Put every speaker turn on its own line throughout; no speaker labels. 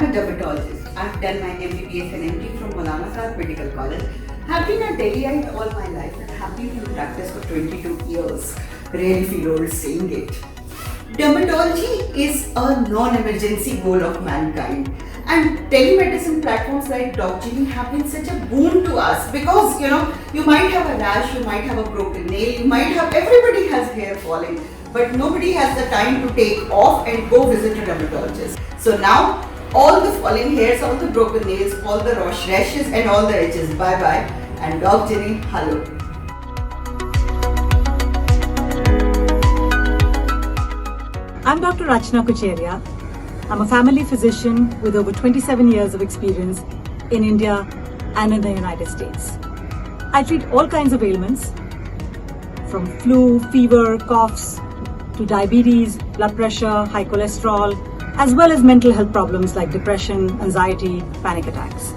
I'm a dermatologist. I've done my MBBS and MD from Maulana Azad Medical College. Have been a Delhiite all my life and have been in practice for 22 years. Really feel old saying it. Dermatology is a non-emergency goal of mankind, and telemedicine platforms like DocGenie have been such a boon to us because you might have a rash, you might have a broken nail, everybody has hair falling, but nobody has the time to take off and go visit a dermatologist. So now all the falling hairs, all the broken nails, all the rashes and all the edges, bye bye, and DocGenie, hello.
I'm Dr. Rachna Kucheria. I'm a family physician with over 27 years of experience in India and in the United States. I treat all kinds of ailments, from flu, fever, coughs, to diabetes, blood pressure, high cholesterol, as well as mental health problems like depression, anxiety, panic attacks.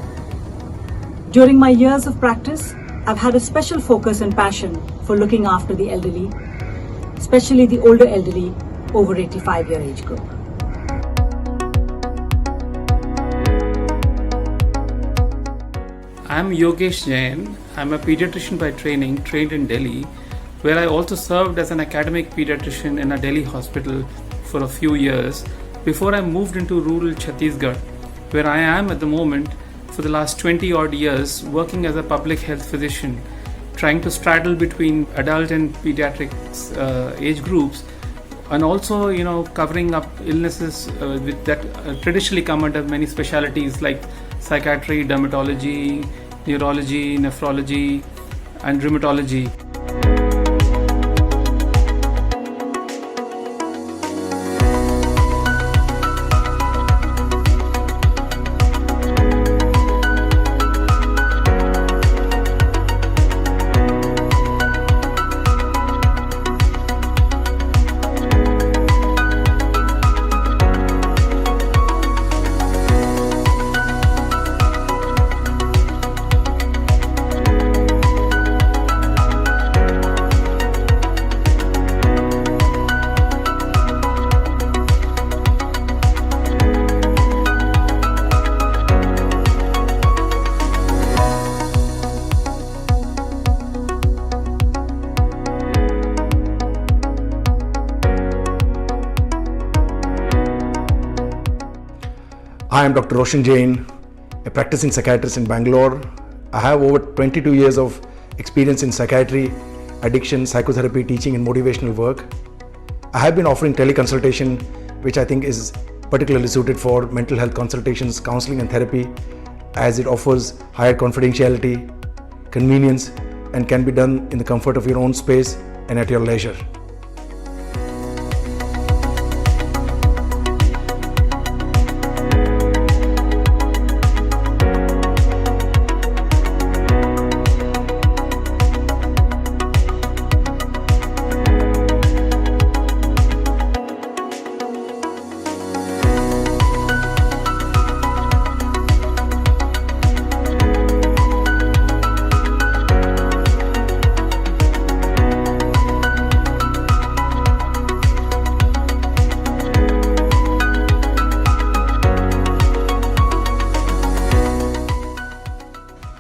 During my years of practice, I've had a special focus and passion for looking after the elderly, especially the older elderly over 85-year age group.
I'm Yogesh Jain. I'm a pediatrician by training, trained in Delhi, where I also served as an academic pediatrician in a Delhi hospital for a few years before I moved into rural Chhattisgarh, where I am at the moment for the last 20 odd years working as a public health physician, trying to straddle between adult and pediatric age groups, and also covering up illnesses that traditionally come under many specialties like psychiatry, dermatology, neurology, nephrology, and rheumatology.
I am Dr. Roshan Jain, a practicing psychiatrist in Bangalore. I have over 22 years of experience in psychiatry, addiction, psychotherapy, teaching and motivational work. I have been offering teleconsultation, which I think is particularly suited for mental health consultations, counseling and therapy, as it offers higher confidentiality, convenience, and can be done in the comfort of your own space and at your leisure.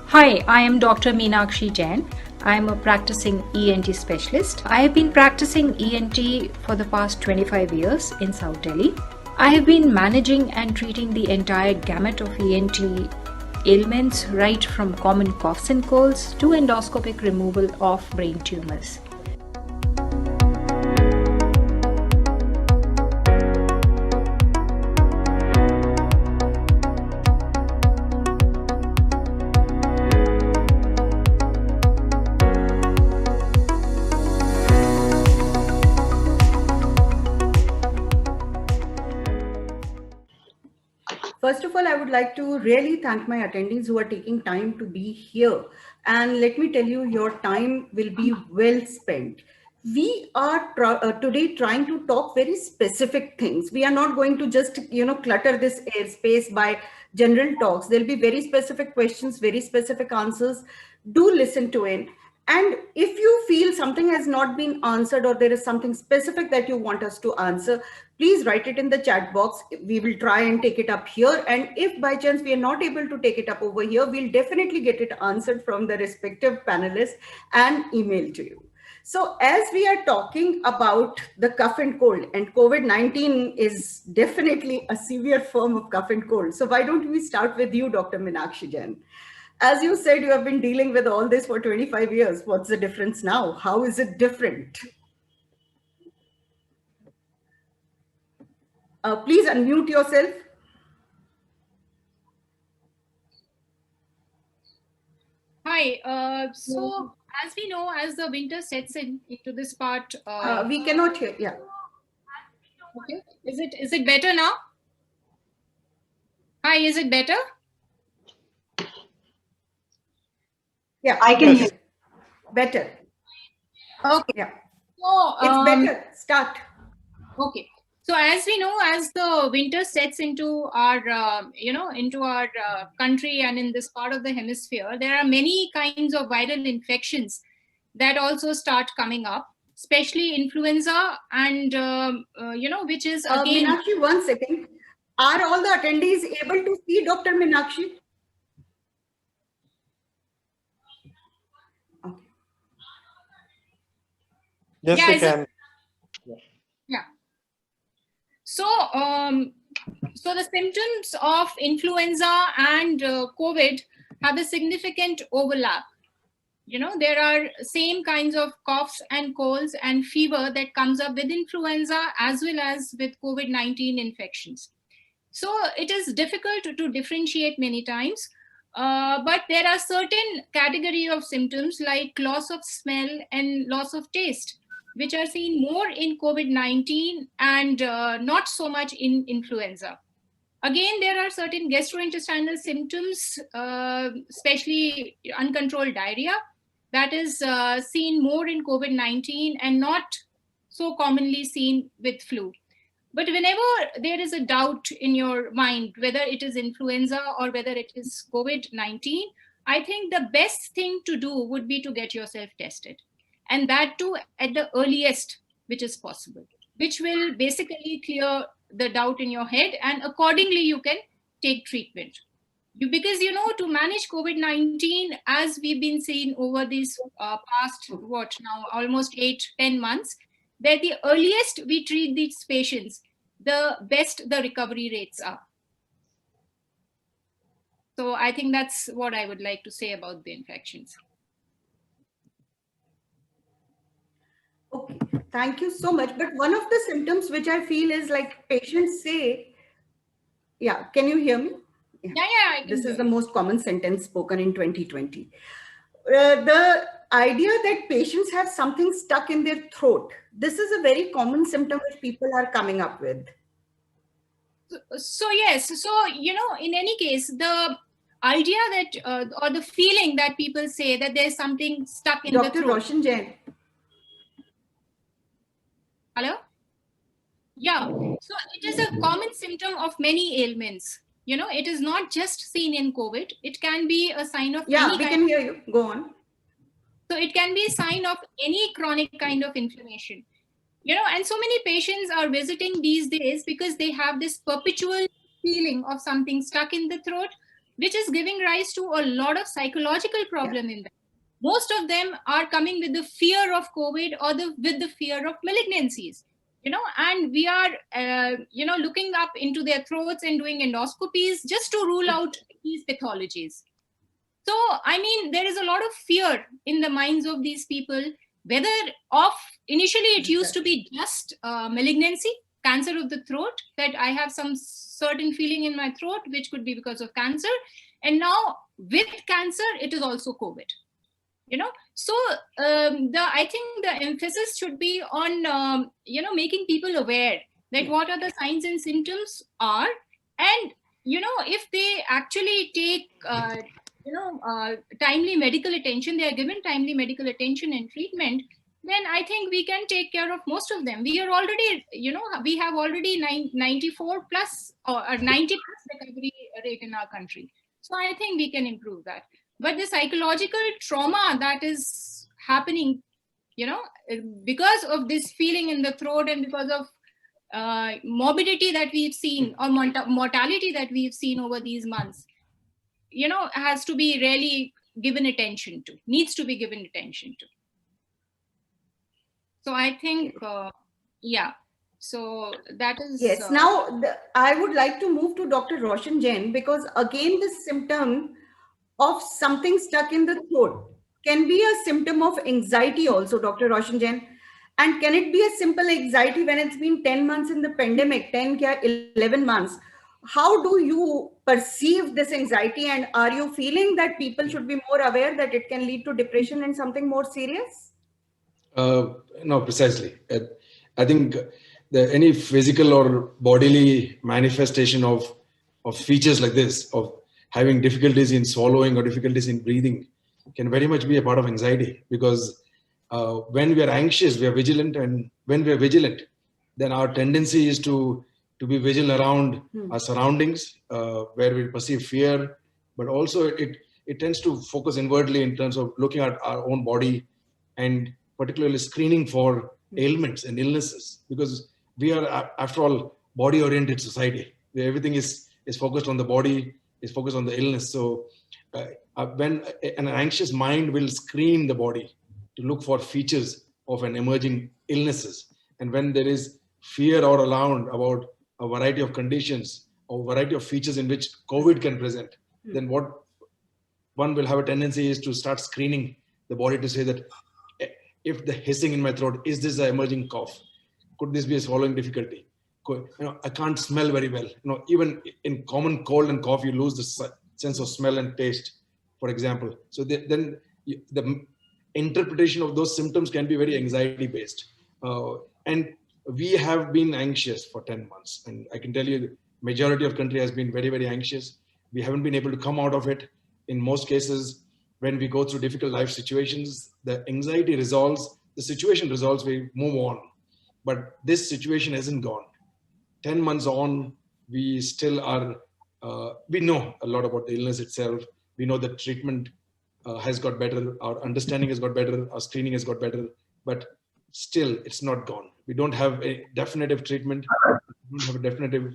Hi, I am Dr. Meenakshi Jain. I am a practicing ENT specialist. I have been practicing ENT for the past 25 years in South Delhi. I have been managing and treating the entire gamut of ENT ailments, right from common coughs and colds to endoscopic removal of brain tumors.
First of all, I would like to really thank my attendees who are taking time to be here. And let me tell you, your time will be well spent. We are today trying to talk very specific things. We are not going to just, clutter this airspace by general talks. There'll be very specific questions, very specific answers. Do listen to it. And if you feel something has not been answered or there is something specific that you want us to answer, please write it in the chat box. We will try and take it up here. And if by chance we are not able to take it up over here, we'll definitely get it answered from the respective panelists and email to you. So as we are talking about the cough and cold, and COVID-19 is definitely a severe form of cough and cold. So why don't we start with you, Dr. Meenakshi Jain? As you said, you have been dealing with all this for 25 years. What's the difference now? How is it different? Please unmute yourself.
Hi. So as we know, as the winter sets into this part,
We cannot hear. Yeah.
okay. Is it better now? Hi, is it better?
Yeah,
I can hear.
Better.
Okay.
Yeah,
So
it's better. Start.
okay. So as we know, as the winter sets into our, into our country and in this part of the hemisphere, there are many kinds of viral infections that also start coming up, especially influenza, and which is again.
Meenakshi, 1 second. Are all the attendees able to see Dr. Meenakshi? Okay.
Yes,
Yeah,
we
is it-
can.
Yeah. So, so the symptoms of influenza and COVID have a significant overlap. You know, there are same kinds of coughs and colds and fever that comes up with influenza as well as with COVID-19 infections. So it is difficult to differentiate many times. But there are certain category of symptoms like loss of smell and loss of taste, which are seen more in COVID-19 and not so much in influenza. Again, there are certain gastrointestinal symptoms, especially uncontrolled diarrhea, that is seen more in COVID-19 and not so commonly seen with flu. But whenever there is a doubt in your mind whether it is influenza or whether it is COVID-19, I think the best thing to do would be to get yourself tested. And that too at the earliest which is possible, which will basically clear the doubt in your head, and accordingly you can take treatment. Because to manage COVID-19, as we've been seeing over these past almost 8-10 months, that the earliest we treat these patients, the best the recovery rates are. So I think that's what I would like to say about the infections.
Okay, thank you so much. But one of the symptoms which I feel is like patients say, yeah, can you hear me?
Yeah, I can
This
hear
is the
you.
most common sentence spoken in 2020. The idea that patients have something stuck in their throat. This is a very common symptom which people are coming up with.
So yes, so in any case, the idea that or the feeling that people say that there's something stuck in the
Dr.
throat.
Roshan Jain.
Hello? Yeah, so it is a common symptom of many ailments. It is not just seen in COVID. It can be a sign of
Yeah,
any
we
kind.
can hear you. Go on.
So it can be a sign of any chronic kind of inflammation. And so many patients are visiting these days because they have this perpetual feeling of something stuck in the throat, which is giving rise to a lot of psychological problem in them. Most of them are coming with the fear of COVID or with the fear of malignancies. And we are, looking up into their throats and doing endoscopies just to rule out these pathologies. So, I mean, there is a lot of fear in the minds of these people, whether initially it used to be just malignancy, cancer of the throat, that I have some certain feeling in my throat, which could be because of cancer. And now with cancer, it is also COVID. So I think the emphasis should be on making people aware that what are the signs and symptoms are, and if they actually take timely medical attention, they are given timely medical attention and treatment, then I think we can take care of most of them. We are already, we have already 94 plus or 90 plus recovery rate in our country. So I think we can improve that. But the psychological trauma that is happening, because of this feeling in the throat and because of morbidity that we've seen, or mortality that we've seen over these months, has to be really given attention to, needs to be given attention to. So I think, yeah, so that is...
Yes, now I would like to move to Dr. Roshan Jain, because again, this symptom of something stuck in the throat can be a symptom of anxiety also, Dr. Roshan Jain. And can it be a simple anxiety when it's been 10 months in the pandemic, 10 or 11 months? How do you perceive this anxiety, and are you feeling that people should be more aware that it can lead to depression and something more serious?
No, precisely. I think any physical or bodily manifestation of features like this, of having difficulties in swallowing or difficulties in breathing, can very much be a part of anxiety, because when we are anxious, we are vigilant, and when we are vigilant, then our tendency is to be vigilant around our surroundings, where we perceive fear, but also it tends to focus inwardly in terms of looking at our own body, and particularly screening for ailments and illnesses, because we are, after all, body-oriented society. Everything is focused on the body, is focused on the illness. So when an anxious mind will screen the body to look for features of an emerging illnesses, and when there is fear or alarm about a variety of conditions or variety of features in which COVID can present, then what one will have a tendency is to start screening the body to say that, if the hissing in my throat, is this an emerging cough? Could this be a swallowing difficulty? I can't smell very well. Even in common cold and cough, you lose the sense of smell and taste, for example. So then the interpretation of those symptoms can be very anxiety based. And we have been anxious for 10 months. And I can tell you the majority of country has been very, very anxious. We haven't been able to come out of it. In most cases, when we go through difficult life situations, the anxiety resolves, the situation resolves, we move on. But this situation hasn't gone. 10 months on, we still are, we know a lot about the illness itself. We know that treatment has got better, our understanding has got better, our screening has got better, but still it's not gone. We don't have a definitive treatment, we don't have a definitive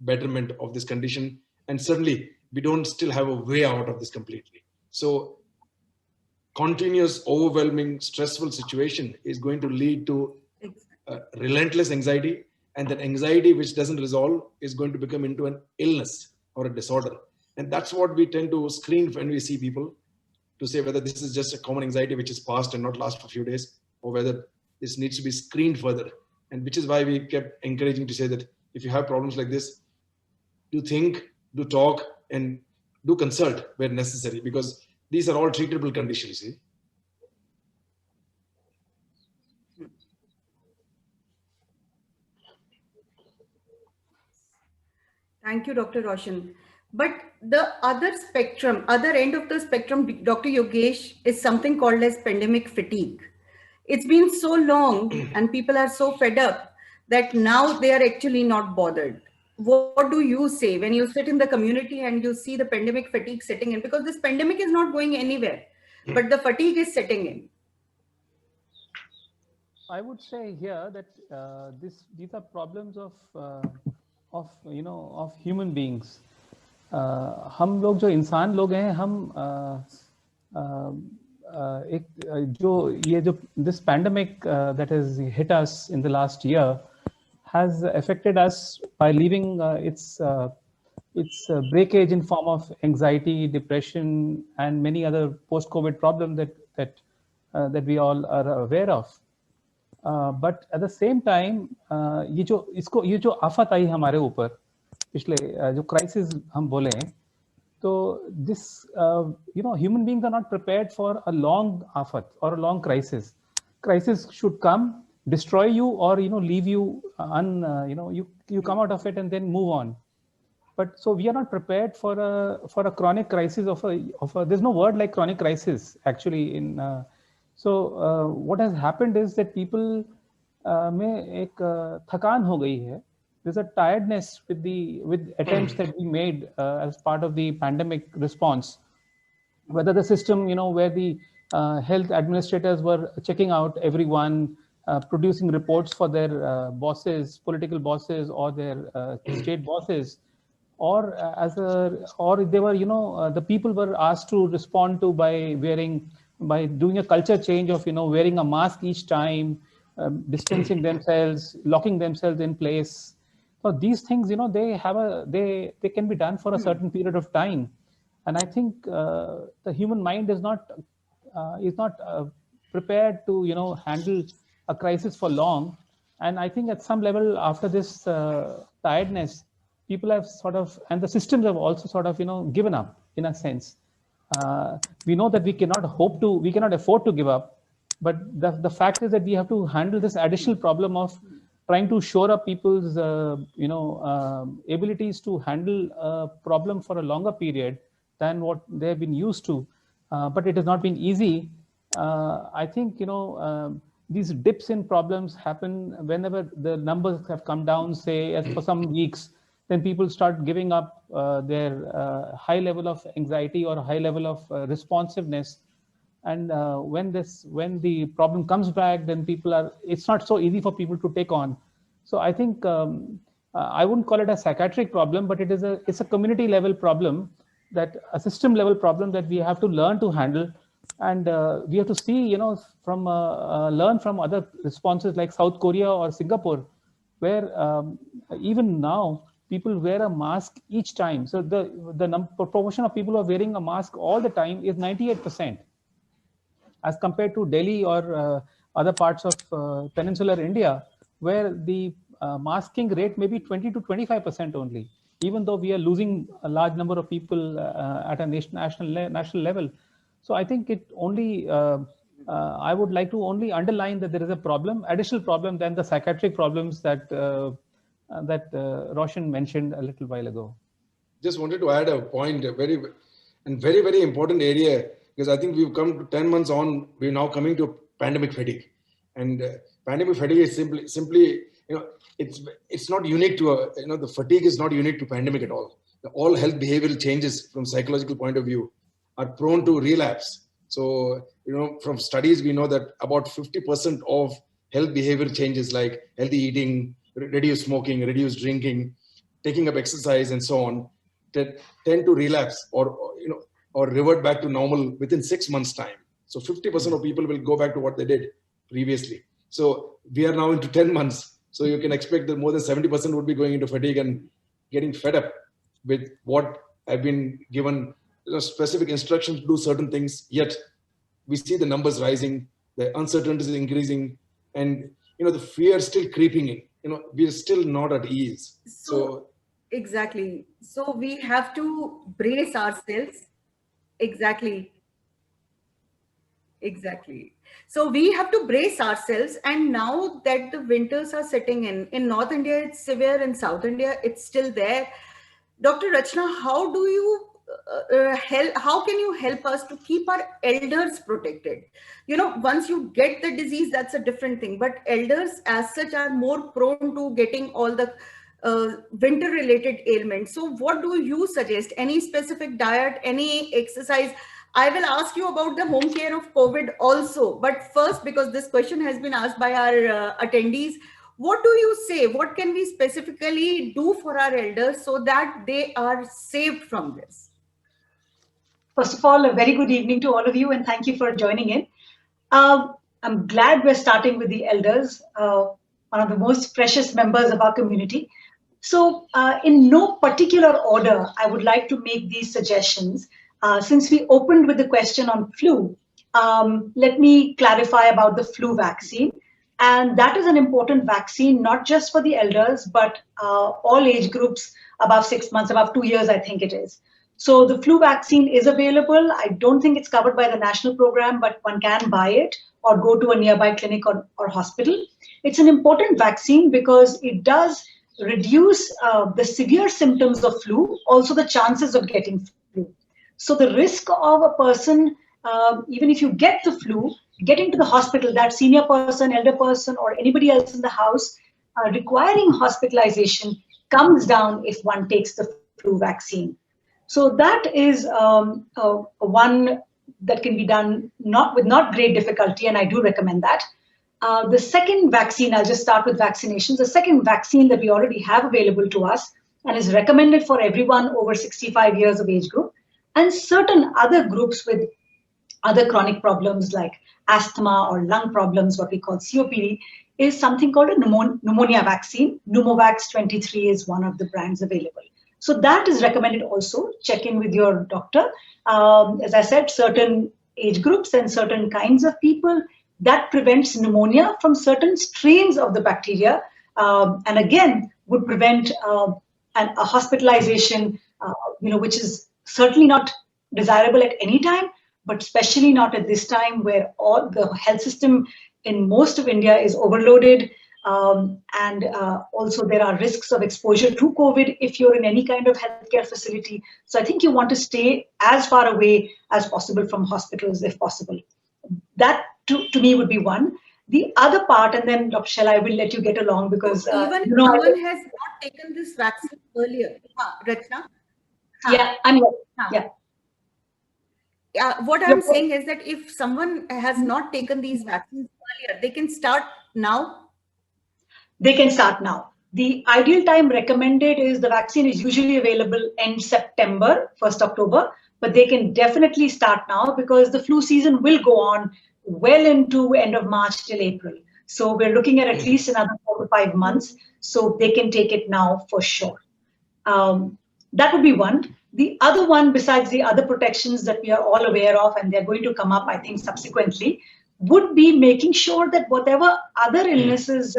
betterment of this condition, and certainly we don't still have a way out of this completely. So continuous, overwhelming, stressful situation is going to lead to relentless anxiety, and that anxiety which doesn't resolve is going to become into an illness or a disorder. And that's what we tend to screen when we see people, to say whether this is just a common anxiety which is past and not last for a few days, or whether this needs to be screened further. And which is why we kept encouraging to say that if you have problems like this, do think, do talk, and do consult where necessary, because these are all treatable conditions. See?
Thank you, Dr. Roshan. But the other spectrum, other end of the spectrum, Dr. Yogesh, is something called as pandemic fatigue. It's been so long and people are so fed up that now they are actually not bothered. What do you say when you sit in the community and you see the pandemic fatigue setting in? Because this pandemic is not going anywhere, but the fatigue is setting in.
I would say here that these are problems of human beings. हम लोग जो इंसान लोग हैं, हम this pandemic that has hit us in the last year has affected us by leaving its breakage in form of anxiety, depression, and many other post-COVID problems that we all are aware of. But at the same time, ये जो आफत आई हमारे ऊपर पिछले जो crisis हम बोले, तो this human beings are not prepared for a long afat or a long crisis. Crisis should come, destroy you, or leave you you come out of it and then move on. But so we are not prepared for a chronic crisis of a there's no word like chronic crisis actually in so what has happened is that people में एक थकान हो गई है. There's a tiredness with attempts that we made as part of the pandemic response. Whether the system, where the health administrators were checking out everyone, producing reports for their bosses, political bosses, or their state bosses, or or they were, the people were asked to respond to by doing a culture change of, wearing a mask each time, distancing themselves, locking themselves in place. So these things, they can be done for a certain period of time. And I think the human mind is not prepared to, handle a crisis for long. And I think at some level, after this tiredness, people have sort of, and the systems have also sort of, given up in a sense. We know that we cannot afford to give up, but the fact is that we have to handle this additional problem of trying to shore up people's abilities to handle a problem for a longer period than what they've been used to. But it has not been easy. I think these dips in problems happen whenever the numbers have come down, say, as for some weeks. Then people start giving up their high level of anxiety or high level of responsiveness. And when the problem comes back, then it's not so easy for people to take on. So I think I wouldn't call it a psychiatric problem, but it's a community level problem, that a system level problem that we have to learn to handle. And we have to see, learn from other responses like South Korea or Singapore, where even now people wear a mask each time. So the proportion of people who are wearing a mask all the time is 98%, as compared to Delhi or other parts of peninsular India, where the masking rate may be 20 to 25% only, even though we are losing a large number of people at a national level. So I think I would like to only underline that there is a problem, additional problem than the psychiatric problems that Roshan mentioned a little while ago.
Just wanted to add a point, a very, very important area, because I think we've come to 10 months on, we're now coming to pandemic fatigue. And pandemic fatigue is simply, it's not unique to, the fatigue is not unique to pandemic at all. All health behavioral changes from psychological point of view are prone to relapse. So, from studies, we know that about 50% of health behavior changes like healthy eating, reduce smoking, reduce drinking, taking up exercise, and so on, that tend to relapse or revert back to normal within 6 months' time. So 50% of people will go back to what they did previously. So we are now into 10 months. So you can expect that more than 70% would be going into fatigue and getting fed up with what have been given specific instructions to do certain things. Yet we see the numbers rising, the uncertainty is increasing, and the fear is still creeping in. We are still not at ease. So
exactly. So we have to brace ourselves. Exactly. So we have to brace ourselves. And now that the winters are setting in North India, it's severe. In South India, it's still there. Dr. Rachna, how do you how can you help us to keep our elders protected? Once you get the disease, that's a different thing. But elders as such are more prone to getting all the winter related ailments. So what do you suggest? Any specific diet, any exercise? I will ask you about the home care of COVID also. But first, because this question has been asked by our attendees, what do you say? What can we specifically do for our elders so that they are saved from this?
First of all, a very good evening to all of you, and thank you for joining in. I'm glad we're starting with the elders, one of the most precious members of our community. So in no particular order, I would like to make these suggestions. Since we opened with the question on flu, let me clarify about the flu vaccine. And that is an important vaccine, not just for the elders, but all age groups above 6 months, above 2 years, I think it is. So the flu vaccine is available. I don't think it's covered by the national program, but one can buy it or go to a nearby clinic or hospital. It's an important vaccine because it does reduce the severe symptoms of flu, also the chances of getting flu. So the risk of a person, even if you get the flu, getting to the hospital, that senior person, elder person, or anybody else in the house requiring hospitalization comes down if one takes the flu vaccine. So that is one that can be done not great difficulty, and I do recommend that. The second vaccine, I'll just start with vaccinations. The second vaccine that we already have available to us and is recommended for everyone over 65 years of age group, and certain other groups with other chronic problems like asthma or lung problems, what we call COPD, is something called a pneumonia vaccine. Pneumovax 23 is one of the brands available. So that is recommended also. Check in with your doctor. As I said, certain age groups and certain kinds of people, that prevents pneumonia from certain strains of the bacteria, and again would prevent a hospitalization, which is certainly not desirable at any time, but especially not at this time where all the health system in most of India is overloaded, and also there are risks of exposure to COVID if you're in any kind of healthcare facility. So I think you want to stay as far away as possible from hospitals if possible. That to me would be one. The other part, and then Dr. Shella, I will let you get along because
even if someone has not taken this vaccine earlier, Rachna.
Yeah,
What I'm saying is that if someone has not taken these vaccines earlier, they can start now.
They can start now. The ideal time recommended is the vaccine is usually available end September, 1st October, but they can definitely start now because the flu season will go on well into end of March till April. So we're looking at least another 4 to 5 months. So they can take it now for sure. That would be one. The other one, besides the other protections that we are all aware of, and they're going to come up, I think, subsequently, would be making sure that whatever other illnesses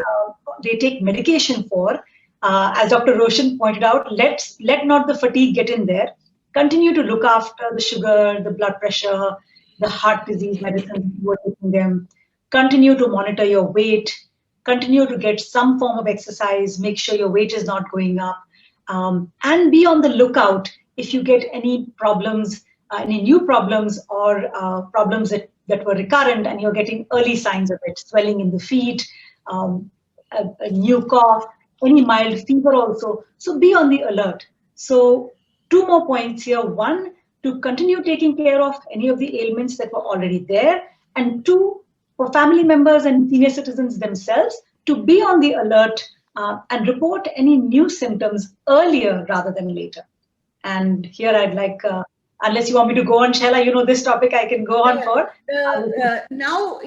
they take medication for, as Dr. Roshan pointed out, let not the fatigue get in there. Continue to look after the sugar, the blood pressure, the heart disease medicine, you are taking them. Continue to monitor your weight. Continue to get some form of exercise. Make sure your weight is not going up. And be on the lookout if you get any problems, any new problems or problems that were recurrent and you're getting early signs of it, swelling in the feet, a new cough, any mild fever also. So be on the alert. So 2 more points here. 1, to continue taking care of any of the ailments that were already there. And 2, for family members and senior citizens themselves to be on the alert and report any new symptoms earlier rather than later. And here I'd like, unless you want me to go on, Shella, this topic I can go on for.
Now,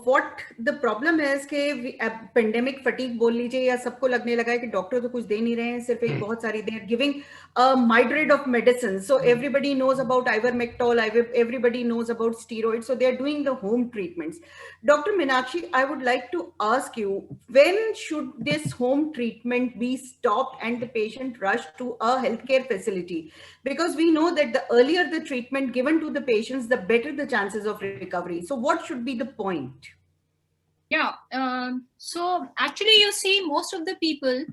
what the problem is कि pandemic fatigue बोल लीजिए या सबको लगने लगा है कि doctor तो कुछ दे नहीं रहे हैं, सिर्फ एक बहुत सारी they are giving a myriad of medicines. So everybody knows about ivermectin, everybody knows about steroids. So they are doing the home treatments. Dr. Meenakshi, I would like to ask you, when should this home treatment be stopped and the patient rush to a healthcare facility? Because we know that the earlier the treatment given to the patients, the better the chances of recovery. So what should be the point?
Yeah, so actually you see most of the people,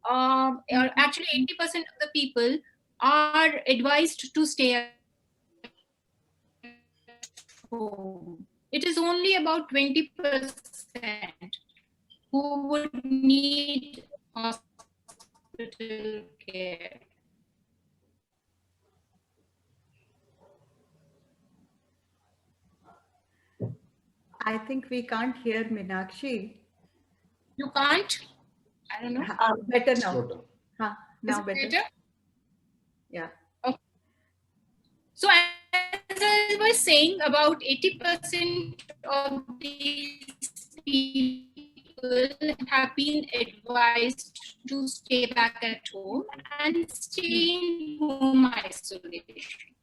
actually 80% of the people are advised to stay at home. It is only about 20% who would need hospital care.
I think we can't hear Meenakshi.
You can't? I don't know.
Better now. Now better. Yeah.
Okay. So as I was saying, about 80% of these people have been advised to stay back at home and stay in home isolation.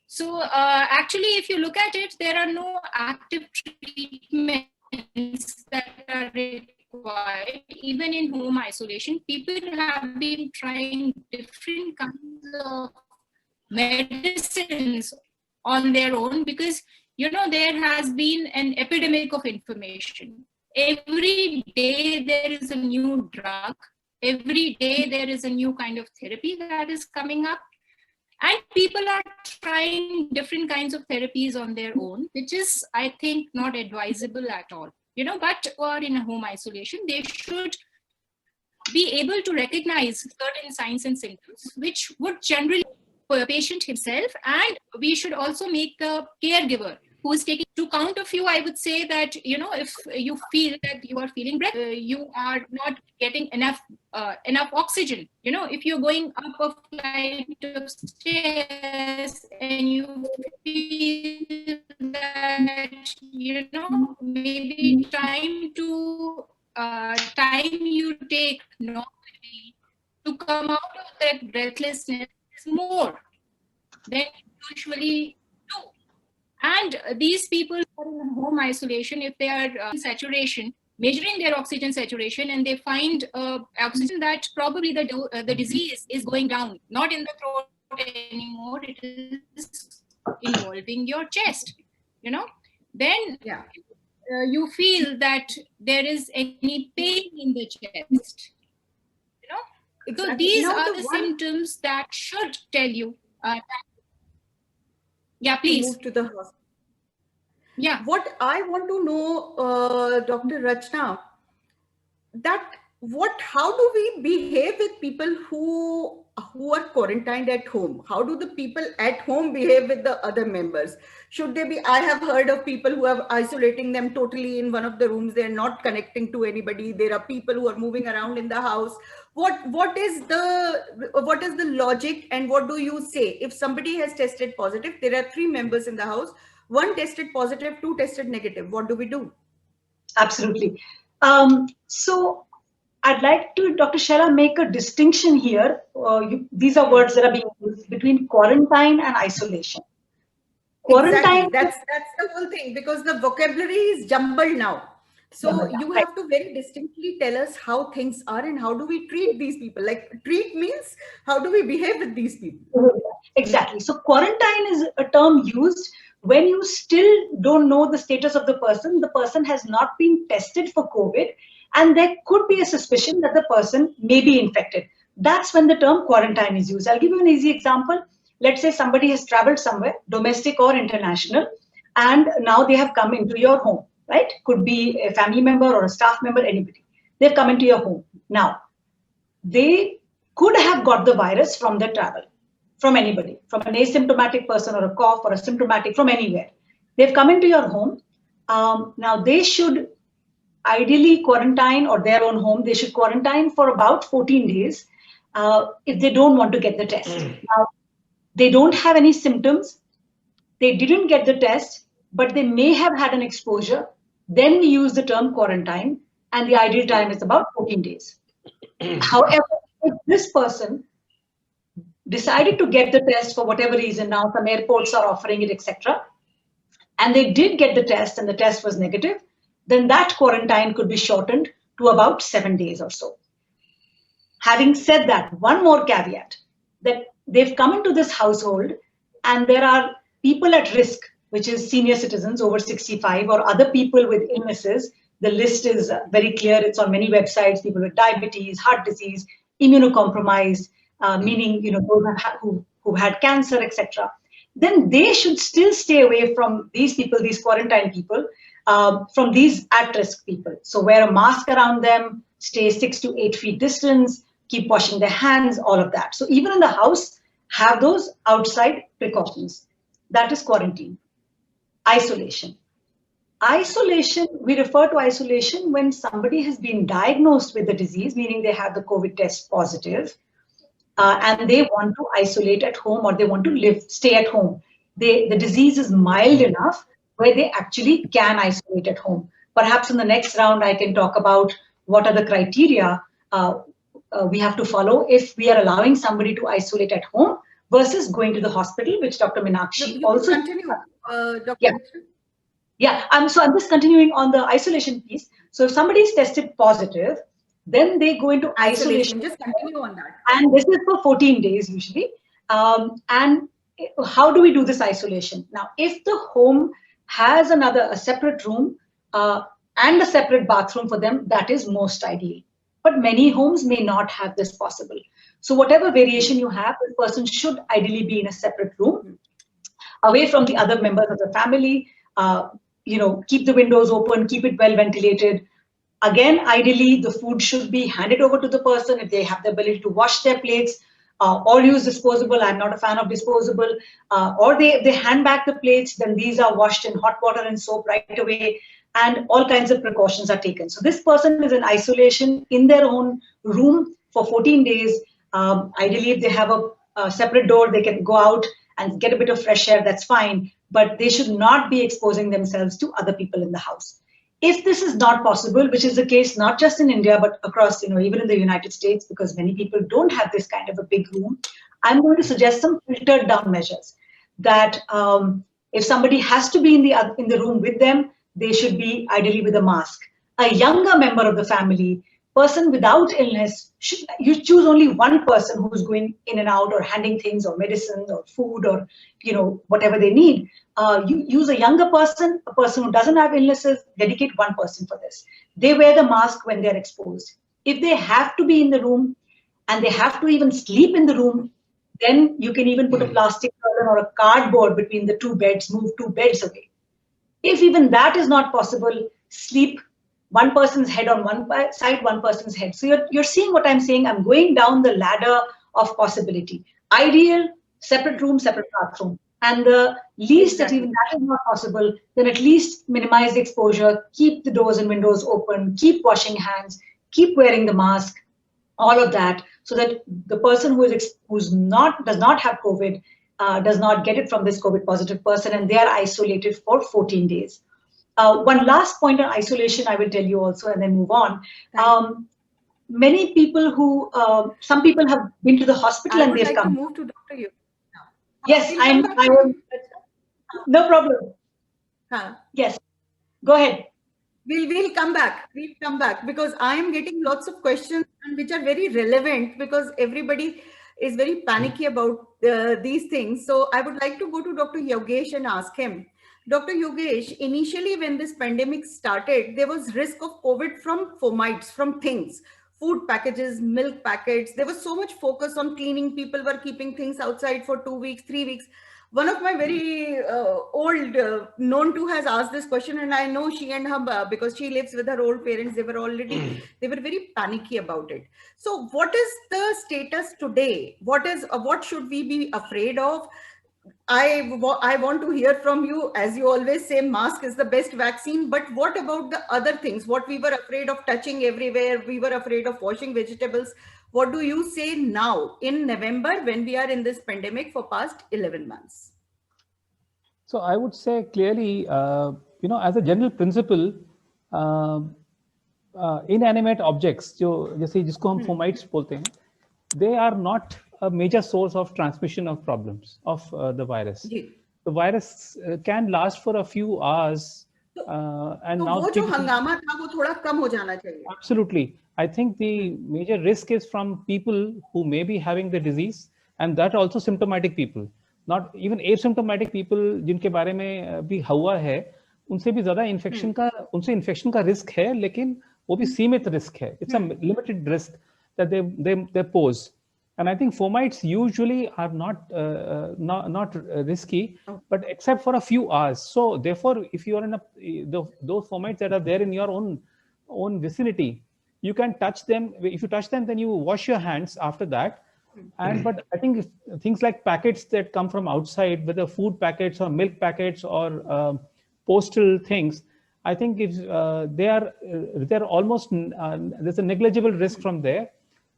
So actually, if you look at it, there are no active treatments that are required. Even in home isolation, people have been trying different kinds of medicines on their own because, there has been an epidemic of information. Every day there is a new drug. Every day there is a new kind of therapy that is coming up. And people are trying different kinds of therapies on their own, which is, I think, not advisable at all. But or in a home isolation, they should be able to recognize certain signs and symptoms, which would generally patient himself, and we should also make the caregiver who is taking to count a few. I would say that, you know, if you feel that you are feeling you are not getting enough oxygen, you know, if you're going up a flight of stairs and you feel that, you know, maybe time you take normally to come out of that breathlessness is more than you usually do. And these people are in home isolation, if they are saturation, measuring their oxygen saturation, and they find oxygen that probably the disease is going down, not in the throat anymore, it is involving your chest, you know, then
Yeah.
You feel that there is any pain in the chest, you know. So these
Now
are
the
the
one-
symptoms that should tell you. Yeah,
to
please.
move to the hospital.
Yeah.
What I want to know, Dr. Rachna, that how do we behave with people who are quarantined at home? How do the people at home behave with the other members? Should they be? I have heard of people who are isolating them totally in one of the rooms. They're not connecting to anybody. There are people who are moving around in the house. What is the logic, and what do you say if somebody has tested positive? There are 3 members in the house. 1 tested positive, 2 tested negative. What do we do?
Absolutely. So I'd like to, Dr. Shela, make a distinction here. These are words that are being used between quarantine and isolation. Quarantine.
Exactly. That's the whole thing, because the vocabulary is jumbled now. So you have to very distinctly tell us how things are and how do we treat these people. Like, treat means how do we behave with these people?
Exactly. So quarantine is a term used when you still don't know the status of the person. The person has not been tested for COVID, and there could be a suspicion that the person may be infected. That's when the term quarantine is used. I'll give you an easy example. Let's say somebody has traveled somewhere, domestic or international, and now they have come into your home, right? Could be a family member or a staff member, anybody. They've come into your home. Now, they could have got the virus from their travel, from anybody, from an asymptomatic person or a cough or a symptomatic from anywhere. They've come into your home. Now, they should ideally quarantine, or their own home, they should quarantine for about 14 days if they don't want to get the test. Now, they don't have any symptoms. They didn't get the test, but they may have had an exposure. Then we use the term quarantine, and the ideal time is about 14 days. However, if this person decided to get the test for whatever reason, now some airports are offering it, etc., and they did get the test and the test was negative, then that quarantine could be shortened to about 7 days or so. Having said that, one more caveat, that they've come into this household and there are people at risk, which is senior citizens over 65 or other people with illnesses. The list is very clear. It's on many websites. People with diabetes, heart disease, immunocompromised, meaning, you know, those who've had cancer, etc. Then they should still stay away from these people, these quarantine people, from these at-risk people. So wear a mask around them, stay 6 to 8 feet distance, keep washing their hands, all of that. So even in the house, have those outside precautions. That is quarantine. Isolation. Isolation, we refer to isolation when somebody has been diagnosed with the disease, meaning they have the COVID test positive, and they want to isolate at home, or they want to stay at home. The disease is mild enough where they actually can isolate at home. Perhaps in the next round, I can talk about what are the criteria we have to follow if we are allowing somebody to isolate at home versus going to the hospital, which Dr. Meenakshi also
continue, Dr.
Yeah. Yeah, so I'm just continuing on the isolation piece. So if somebody is tested positive, then they go into isolation.
Just continue on that.
And this is for 14 days usually. And how do we do this isolation? Now, if the home has a separate room and a separate bathroom for them, that is most ideal. But many homes may not have this possible. So whatever variation you have, the person should ideally be in a separate room, away from the other members of the family. Keep the windows open, keep it well ventilated. Again, ideally, the food should be handed over to the person if they have the ability to wash their plates. or use disposable. I'm not a fan of disposable. Or they hand back the plates, then these are washed in hot water and soap right away, and all kinds of precautions are taken. So this person is in isolation in their own room for 14 days. Ideally, if they have a separate door, they can go out and get a bit of fresh air, that's fine. But they should not be exposing themselves to other people in the house. If this is not possible, which is the case not just in India, but across, even in the United States, because many people don't have this kind of a big room, I'm going to suggest some filtered down measures that if somebody has to be in the room with them, they should be ideally with a mask. A younger member of the family, person without illness, you choose only one person who's going in and out or handing things or medicines or food or whatever they need. You use a younger person, a person who doesn't have illnesses, dedicate one person for this. They wear the mask when they're exposed. If they have to be in the room and they have to even sleep in the room, then you can even put a plastic curtain or a cardboard between the two beds, move two beds away. If even that is not possible, sleep one person's head on one side, one person's head. So you're seeing what I'm saying. I'm going down the ladder of possibility. Ideal, separate room, separate bathroom. And the least that even that is not possible, then at least minimize the exposure, keep the doors and windows open, keep washing hands, keep wearing the mask, all of that, so that the person does not have COVID does not get it from this COVID positive person, and they are isolated for 14 days. One last point on isolation I will tell you also, and then move on. Many people some people have been to the hospital and they've come.
I would like to move to Dr. Yogesh.
Yes, I am. No problem. Yes, go ahead.
We'll come back. We'll come back because I am getting lots of questions and which are very relevant because everybody is very panicky about these things. So I would like to go to Dr. Yogesh and ask him. Dr. Yogesh, initially when this pandemic started, there was risk of COVID from fomites, from things, food packages, milk packets. There was so much focus on cleaning. People were keeping things outside for 2 weeks, 3 weeks. One of my very old known to has asked this question, and I know she and her, because she lives with her old parents, they were very panicky about it. So what is the status today? What should we be afraid of? I want to hear from you. As you always say, mask is the best vaccine. But what about the other things? What we were afraid of touching everywhere? We were afraid of washing vegetables. What do you say now in November when we are in this pandemic for past 11 months?
So I would say clearly, as a general principle, inanimate objects, जैसे जिसको हम fomites बोलते हैं, they are not a major source of transmission of problems of the virus. The virus can last for a few hours, and now
वो जो हंगामा था वो थोड़ा कम हो जाना चाहिए.
Absolutely. I think the major risk is from people who may be having the disease, and that also symptomatic people, not even asymptomatic people जिनके बारे में भी हुआ है, उनसे भी ज़्यादा उनसे infection का risk है, लेकिन वो भी सीमित risk है. It's a limited risk that they pose. And I think fomites usually are not risky, but except for a few hours. So therefore, if you are in those fomites that are there in your own vicinity, you can touch them. If you touch them, then you wash your hands after that. But I think things like packets that come from outside, whether food packets or milk packets or postal things, I think if they're almost there's a negligible risk from there.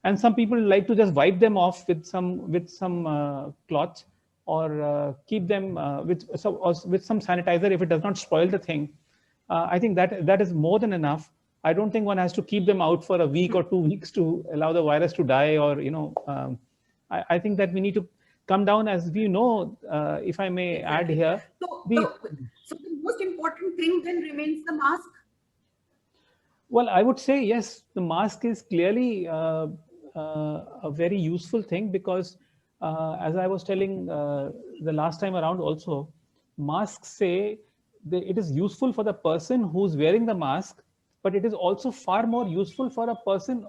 And some people like to just wipe them off with some cloth, or keep them with some sanitizer if it does not spoil the thing. I think that is more than enough. I don't think one has to keep them out for a week or 2 weeks to allow the virus to die, or I think that we need to come down, as we know. If I may add here,
so the most important thing then remains the mask.
Well, I would say yes. The mask is clearly a very useful thing because, as I was telling the last time around also, masks say it is useful for the person who's wearing the mask, but it is also far more useful for a person,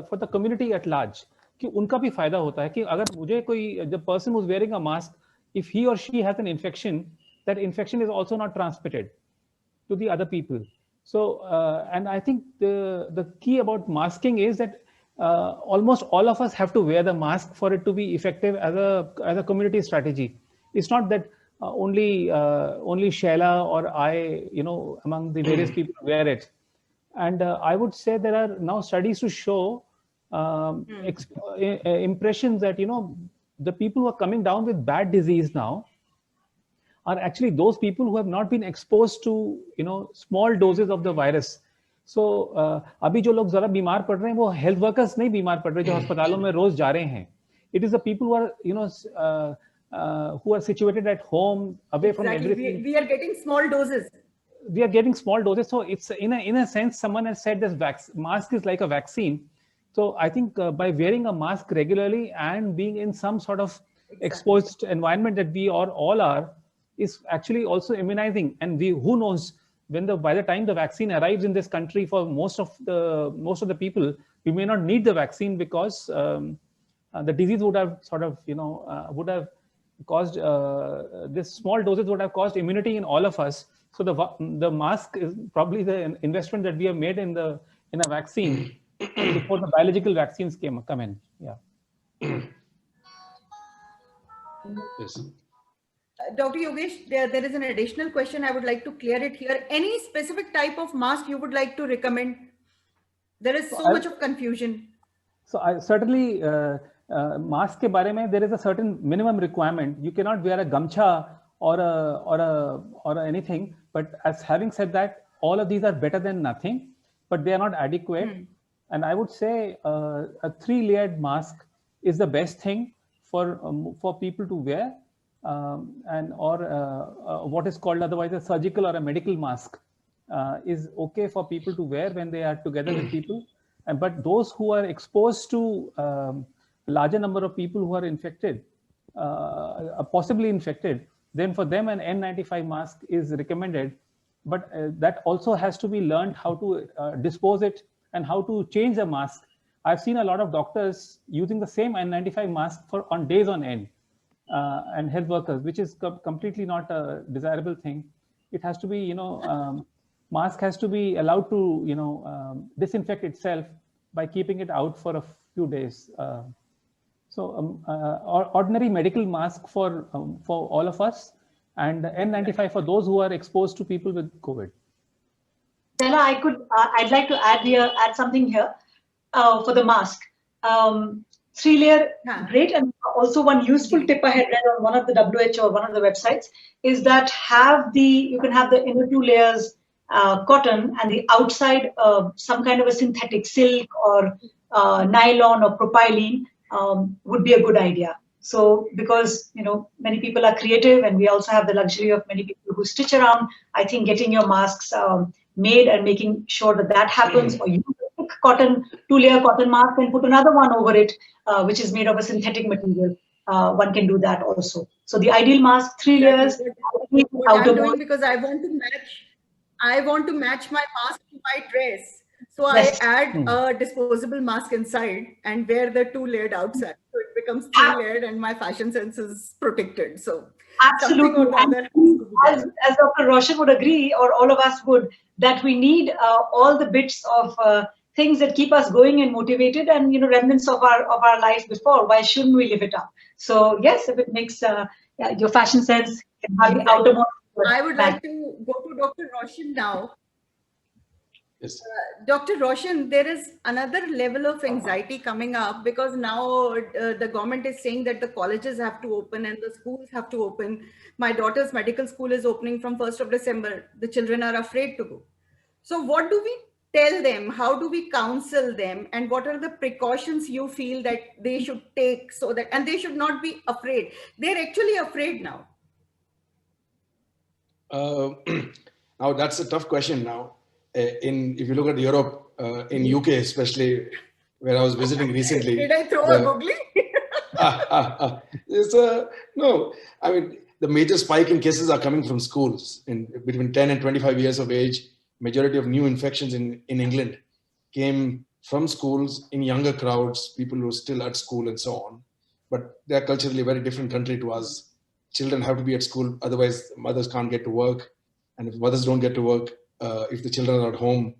for the community at large. कि उनका भी फायदा होता है कि अगर मुझे कोई, the person who's wearing a mask, if he or she has an infection, that infection is also not transmitted to the other people. So, and I think the key about masking is that almost all of us have to wear the mask for it to be effective as a community strategy. It's not that only Shaila or I, among the various people wear it. And I would say there are now studies to show impressions that, the people who are coming down with bad disease now are actually those people who have not been exposed to, small doses of the virus. So, अभी जो लोग जरा बीमार पड़ रहे हैं, वो health workers नहीं बीमार पड़ रहे, जो अस्पतालों में रोज जा रहे हैं. It is the people who are, who are situated at home, away from everything.
We are getting small doses.
We are getting small doses. So it's in a sense, someone has said this mask is like a vaccine. So I think by wearing a mask regularly and being in some sort of exposed environment that we all are, is actually also immunizing. And who knows, by the time the vaccine arrives in this country, for most of the people, we may not need the vaccine because the disease would have sort of, would have caused this small doses would have caused immunity in all of us. So the mask is probably the investment that we have made in a vaccine before the biological vaccines come in. Yeah.
Yes.
Dr. Yogesh, there is an additional question. I would like to clear it here. Any specific type of mask you would like to recommend? There is so much of confusion.
So I certainly, mask ke bare mein, there is a certain minimum requirement. You cannot wear a gamcha or anything. But as having said that, all of these are better than nothing, but they are not adequate. And I would say a 3-layered mask is the best thing for people to wear, or what is called otherwise a surgical or a medical mask is okay for people to wear when they are together with people. But those who are exposed to a larger number of people who are infected, possibly infected, then for them an N95 mask is recommended. But that also has to be learned how to dispose it and how to change the mask. I've seen a lot of doctors using the same N95 mask on days on end, and health workers, which is completely not a desirable thing. It has to be, mask has to be allowed to, disinfect itself by keeping it out for a few days. Ordinary medical mask for all of us, and N95 for those who are exposed to people with COVID.
Stella, I'd like to add something here for the mask. 3-layer, great. And also one useful tip I had read on one of the WHO or one of the websites is that you can have the inner 2 layers cotton and the outside some kind of a synthetic silk or nylon or propylene would be a good idea. So because, many people are creative and we also have the luxury of many people who stitch around, I think getting your masks made and making sure that happens, or use a thick cotton 2-layer cotton mask and put another one over it, which is made of a synthetic material. One can do that also. So the ideal mask, 3 layers.
What I'm doing, because I want to match my mask to my dress. So yes. I add a disposable mask inside and wear the 2-layered outside. So it becomes 3-layered and my fashion sense is protected. So
absolutely. As Dr. Roshan would agree, or all of us would, that we need all the bits of things that keep us going and motivated, and remnants of our life before. Why shouldn't we live it up? So yes, if it makes your fashion sense outermost.
I would like to go to Dr. Roshan now.
Yes.
Dr. Roshan, there is another level of anxiety coming up because now the government is saying that the colleges have to open and the schools have to open. My daughter's medical school is opening from 1st of December. The children are afraid to go. So what do we tell them? How do we counsel them? And what are the precautions you feel that they should take and they should not be afraid? They're actually afraid now.
Now that's a tough question now. If you look at Europe, in UK especially, where I was visiting recently.
Did I throw a googly?
No, I mean, the major spike in cases are coming from schools. Between 10 and 25 years of age, majority of new infections in England came from schools in younger crowds, people who are still at school and so on. But they're culturally a very different country to us. Children have to be at school, otherwise mothers can't get to work. And if mothers don't get to work, if the children are at home,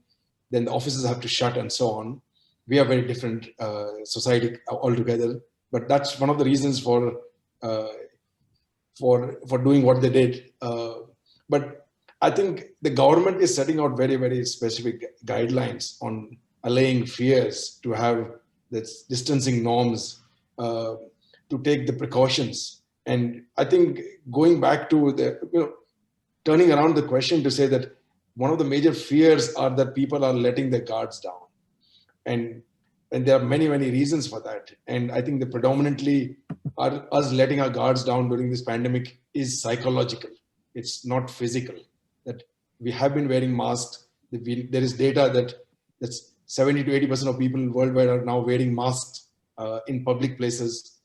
then the offices have to shut and so on. we are very different society altogether. But that's one of the reasons for doing what they did. But I think the government is setting out very, very specific guidelines on allaying fears, to have this distancing norms, to take the precautions. And I think going back to turning around the question to say that one of the major fears are that people are letting their guards down. And there are many, many reasons for that. And I think the predominantly us letting our guards down during this pandemic is psychological. It's not physical. That we have been wearing masks. There is data that's 70 to 80% of people worldwide are now wearing masks in public places.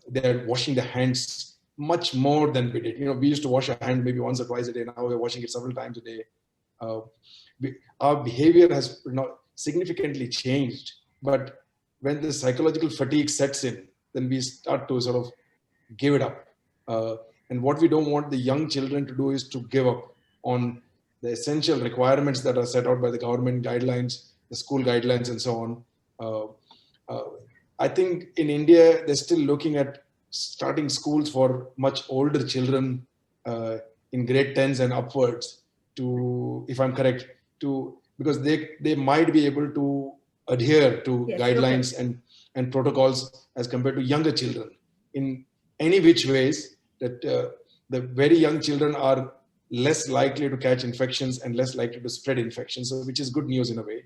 They're washing their hands much more than we did. We used to wash our hand maybe once or twice a day. Now we're washing it several times a day. Our behavior has not significantly changed. But when the psychological fatigue sets in, then we start to sort of give it up. And what we don't want the young children to do is to give up on the essential requirements that are set out by the government guidelines, the school guidelines, and so on. I think in India, they're still looking at starting schools for much older children in grade 10s and upwards, to, if I'm correct, because they might be able to adhere to guidelines and protocols as compared to younger children in any which ways, that the very young children are less likely to catch infections and less likely to spread infections, so which is good news in a way.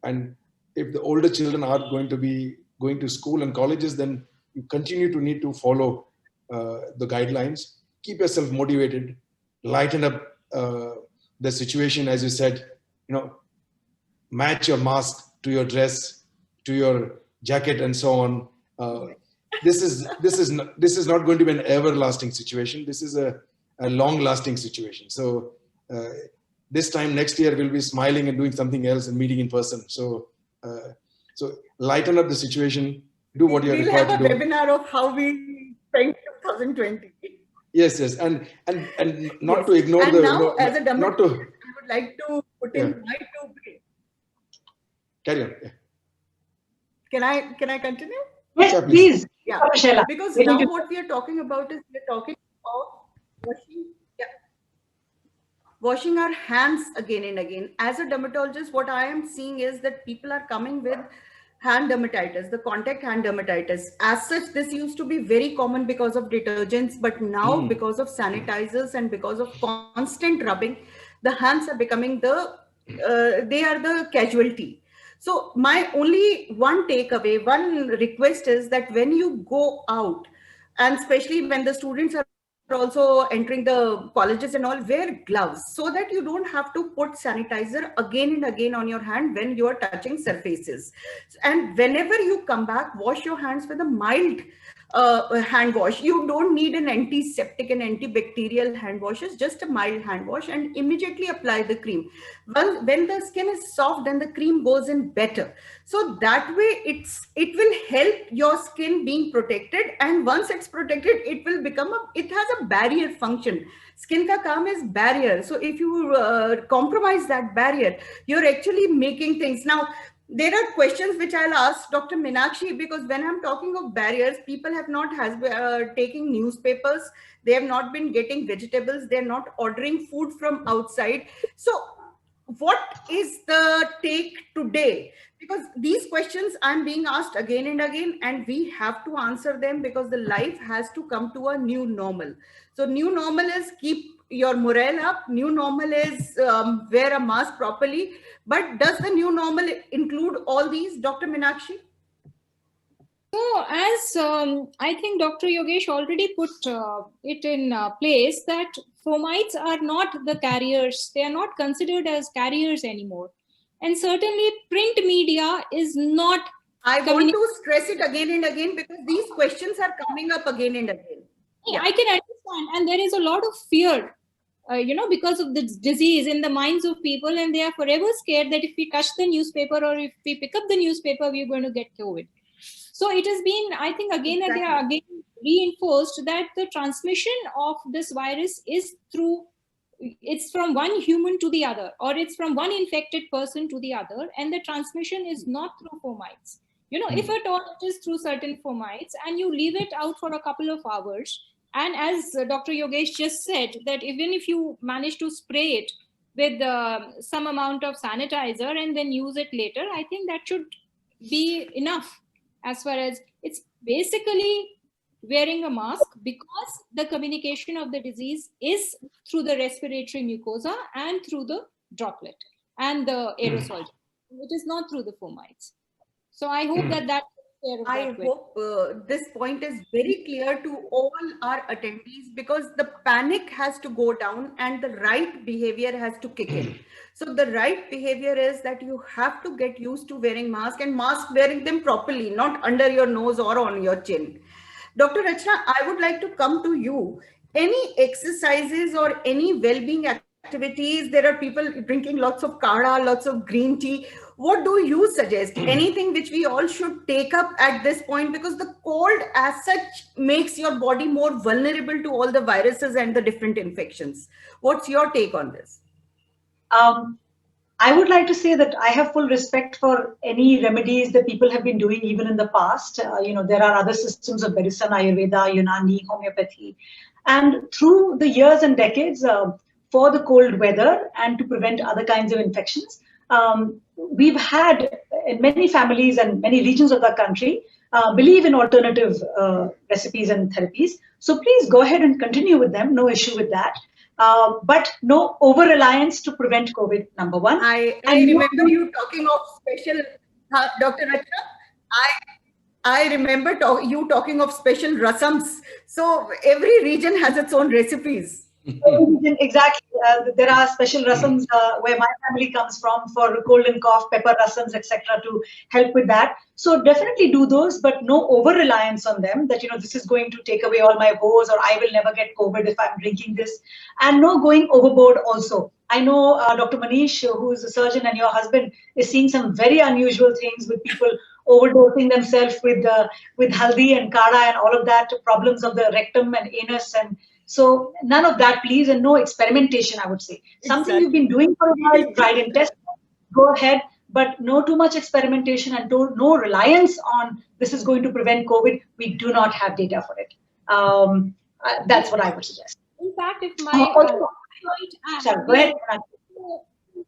And if the older children are going to be going to school and colleges, then you continue to need to follow the guidelines, keep yourself motivated, lighten up the situation, as you said, match your mask to your dress, to your jacket, and so on. This is not going to be an everlasting situation. This is a long-lasting situation. So this time next year we'll be smiling and doing something else and meeting in person. So lighten up the situation. Do what you're required to do.
We'll have a webinar of how we spent 2020.
Yes, and not to ignore
and
the.
Now, as a dermatologist,
I
would like to put in my 2 bits.
Carry on. Yeah.
Can I continue?
Yes, please.
Yeah, because now what we are talking about is we're talking about washing our hands again and again. As a dermatologist, what I am seeing is that people are coming with hand dermatitis, the contact hand dermatitis. As such, this used to be very common because of detergents, but now because of sanitizers and because of constant rubbing, the hands are becoming they are the casualty. So my only one takeaway, one request is that when you go out, and especially when the students are also entering the colleges and all, wear gloves so that you don't have to put sanitizer again and again on your hand when you are touching surfaces. And whenever you come back, wash your hands with a mild hand wash. You don't need an antiseptic and antibacterial hand washes, just a mild hand wash, and immediately apply the cream. Well, when the skin is soft, then the cream goes in better. So that way it will help your skin being protected, and once it's protected, it will become it has a barrier function. Skin ka kaam is barrier. So if you compromise that barrier, you're actually making things. Now, there are questions which I'll ask Dr. Meenakshi, because when I'm talking of barriers, people have not taking newspapers, they have not been getting vegetables, they're not ordering food from outside. So what is the take today? Because these questions I'm being asked again and again, and we have to answer them because the life has to come to a new normal. So new normal is keep your morale up. New normal is wear a mask properly. But does the new normal include all these, Dr. Meenakshi?
So, as I think Dr. Yogesh already put it in place, that fomites are not the carriers. They are not considered as carriers anymore. And certainly print media is not.
I want to stress it again and again because these questions are coming up again and again.
Yeah. I can understand. And there is a lot of fear, because of this disease in the minds of people. And they are forever scared that if we touch the newspaper or if we pick up the newspaper, we're going to get COVID. So it has been, I think, again and again reinforced that the transmission of this virus is through it's from one human to the other, or it's from one infected person to the other, and the transmission is not through fomites. If at all it is through certain fomites, and you leave it out for a couple of hours, and as Dr. Yogesh just said, that even if you manage to spray it with some amount of sanitizer and then use it later, I think that should be enough. As far as it's basically wearing a mask, because the communication of the disease is through the respiratory mucosa and through the droplet and the aerosol. It is not through the fomites. So I hope that takes care of that
I
question.
hope this point is very clear to all our attendees, because the panic has to go down and the right behavior has to kick in. So the right behavior is that you have to get used to wearing mask, and wearing them properly, not under your nose or on your chin. Dr. Rachna, I would like to come to you. Any exercises or any well-being activities? There are people drinking lots of kadha, lots of green tea. What do you suggest? Anything which we all should take up at this point? Because the cold as such makes your body more vulnerable to all the viruses and the different infections. What's your take on this?
I would like to say that I have full respect for any remedies that people have been doing even in the past. There are other systems of medicine, Ayurveda, Unani, homeopathy. And through the years and decades, for the cold weather and to prevent other kinds of infections, we've had many families and many regions of the country believe in alternative recipes and therapies. So please go ahead and continue with them. No issue with that. But no over-reliance to prevent COVID, number one.
I remember you talking of special, Dr. Rachna, I remember you talking of special rasams. So every region has its own recipes.
Exactly. There are special rasams where my family comes from for cold and cough, pepper rasams, etc. to help with that. So definitely do those, but no over-reliance on them that, this is going to take away all my woes, or I will never get COVID if I'm drinking this. And no going overboard also. I know Dr. Manish, who is a surgeon, and your husband is seeing some very unusual things with people overdosing themselves with haldi and kadha and all of that, problems of the rectum and anus. And so none of that, please, and no experimentation, I would say. Something you've been doing for a while, tried and tested, go ahead, but no too much experimentation and no reliance on this is going to prevent COVID. We do not have data for it. That's what I would suggest.
In fact, if my
go ahead.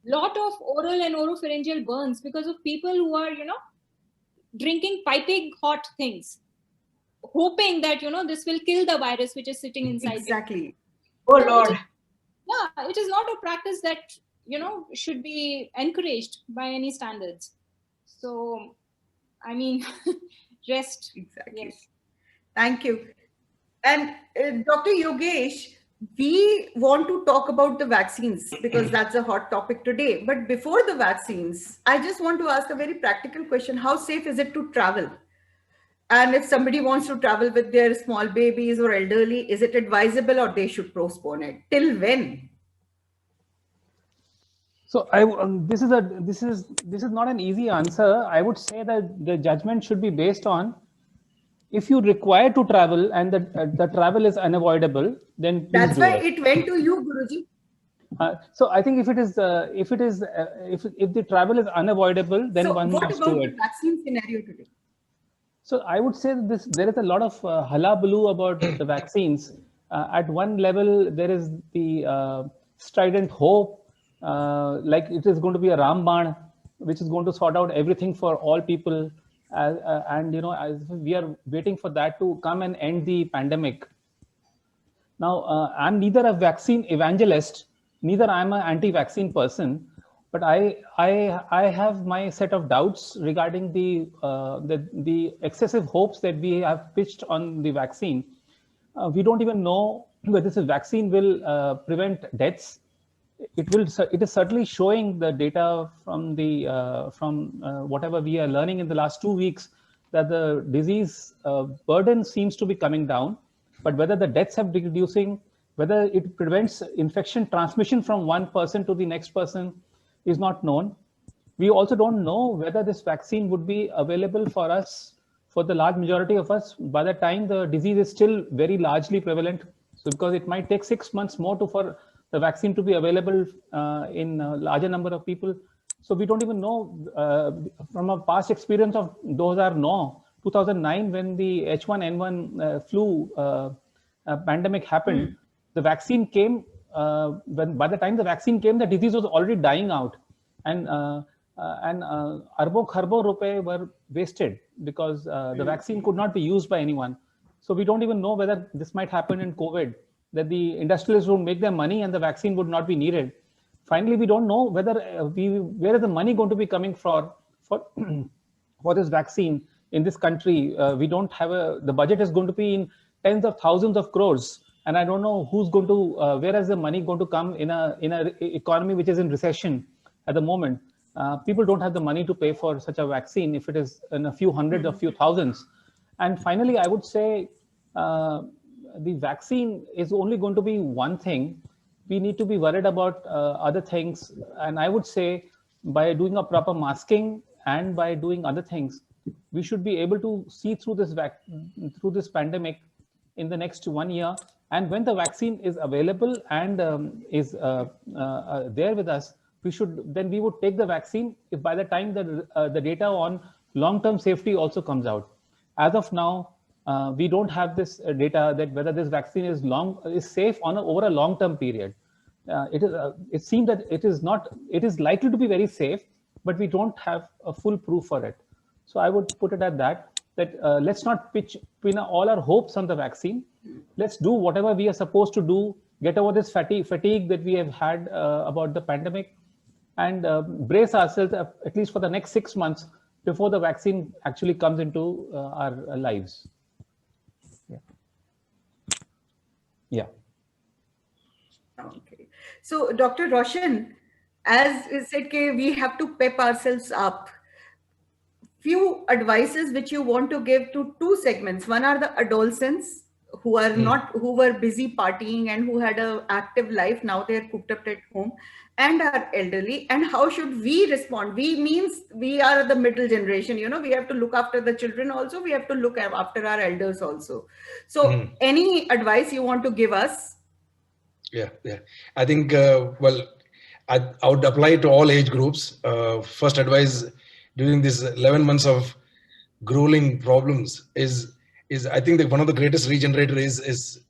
Lot of oral and oropharyngeal burns because of people who are, drinking piping hot things, hoping that, this will kill the virus which is sitting inside.
Exactly.
Oh, Lord.
It is not a practice that, should be encouraged by any standards. So, I mean, rest.
Exactly.
Yes.
Thank you. And Dr. Yogesh, we want to talk about the vaccines because that's a hot topic today. But before the vaccines, I just want to ask a very practical question. How safe is it to travel? And if somebody wants to travel with their small babies or elderly, is it advisable or they should postpone it? Till when?
So this is not an easy answer. I would say that the judgment should be based on if you require to travel and the travel is unavoidable, then
that's why it went to you, Guruji.
So I think if the travel is unavoidable, then
so
one must do it.
What about the vaccine scenario today?
So I would say that there is a lot of hullabaloo about the vaccines. At one level, there is the strident hope, like it is going to be a Rambaan, which is going to sort out everything for all people. And as we are waiting for that to come and end the pandemic. Now, I'm neither a vaccine evangelist, neither I'm an anti-vaccine person, but I have my set of doubts regarding the excessive hopes that we have pitched on the vaccine. We don't even know whether this vaccine will prevent deaths. It is certainly showing the data from whatever we are learning in the last 2 weeks that the disease burden seems to be coming down, but whether the deaths have been reducing, whether it prevents infection transmission from one person to the next person is not known. We also don't know whether this vaccine would be available for us, for the large majority of us, by the time the disease is still very largely prevalent. So because it might take 6 months more for the vaccine to be available in a larger number of people. So we don't even know from a past experience of 2009 when the H1N1 flu pandemic happened. The vaccine came by the time the vaccine came, the disease was already dying out, and arbo kharbo rupees were wasted because the vaccine could not be used by anyone. So we don't even know whether this might happen in COVID, that the industrialists would make their money and the vaccine would not be needed. Finally, we don't know whether where is the money going to be coming for this vaccine in this country. We don't have the budget is going to be in tens of thousands of crores, and I don't know who's going to where is the money going to come in a economy which is in recession at the moment. People don't have the money to pay for such a vaccine if it is in a few hundreds or few thousands. And finally, I would say the vaccine is only going to be one thing. We need to be worried about other things. And I would say by doing a proper masking and by doing other things, we should be able to see through this pandemic in the next 1 year. And when the vaccine is available and is there with us, we would take the vaccine if by the time the data on long-term safety also comes out. As of now, we don't have this data that whether this vaccine is safe over a long-term period. It seems that it is likely to be very safe, but we don't have a full proof for it. So I would put it at that let's not pin all our hopes on the vaccine. Let's do whatever we are supposed to do, get over this fatigue that we have had about the pandemic, and brace ourselves at least for the next 6 months before the vaccine actually comes into our lives. Yeah.
Okay. So, Dr. Roshan, as you said, we have to pep ourselves up. Few advices which you want to give to two segments. One are the adolescents who are who were busy partying and who had an active life. Now they're cooped up at home, and our elderly. And how should we respond? We means we are the middle generation. We have to look after the children also. We have to look after our elders also. So, any advice you want to give us?
Yeah. I think I would apply it to all age groups. First advice during this 11 months of grueling problems is I think that one of the greatest regenerator is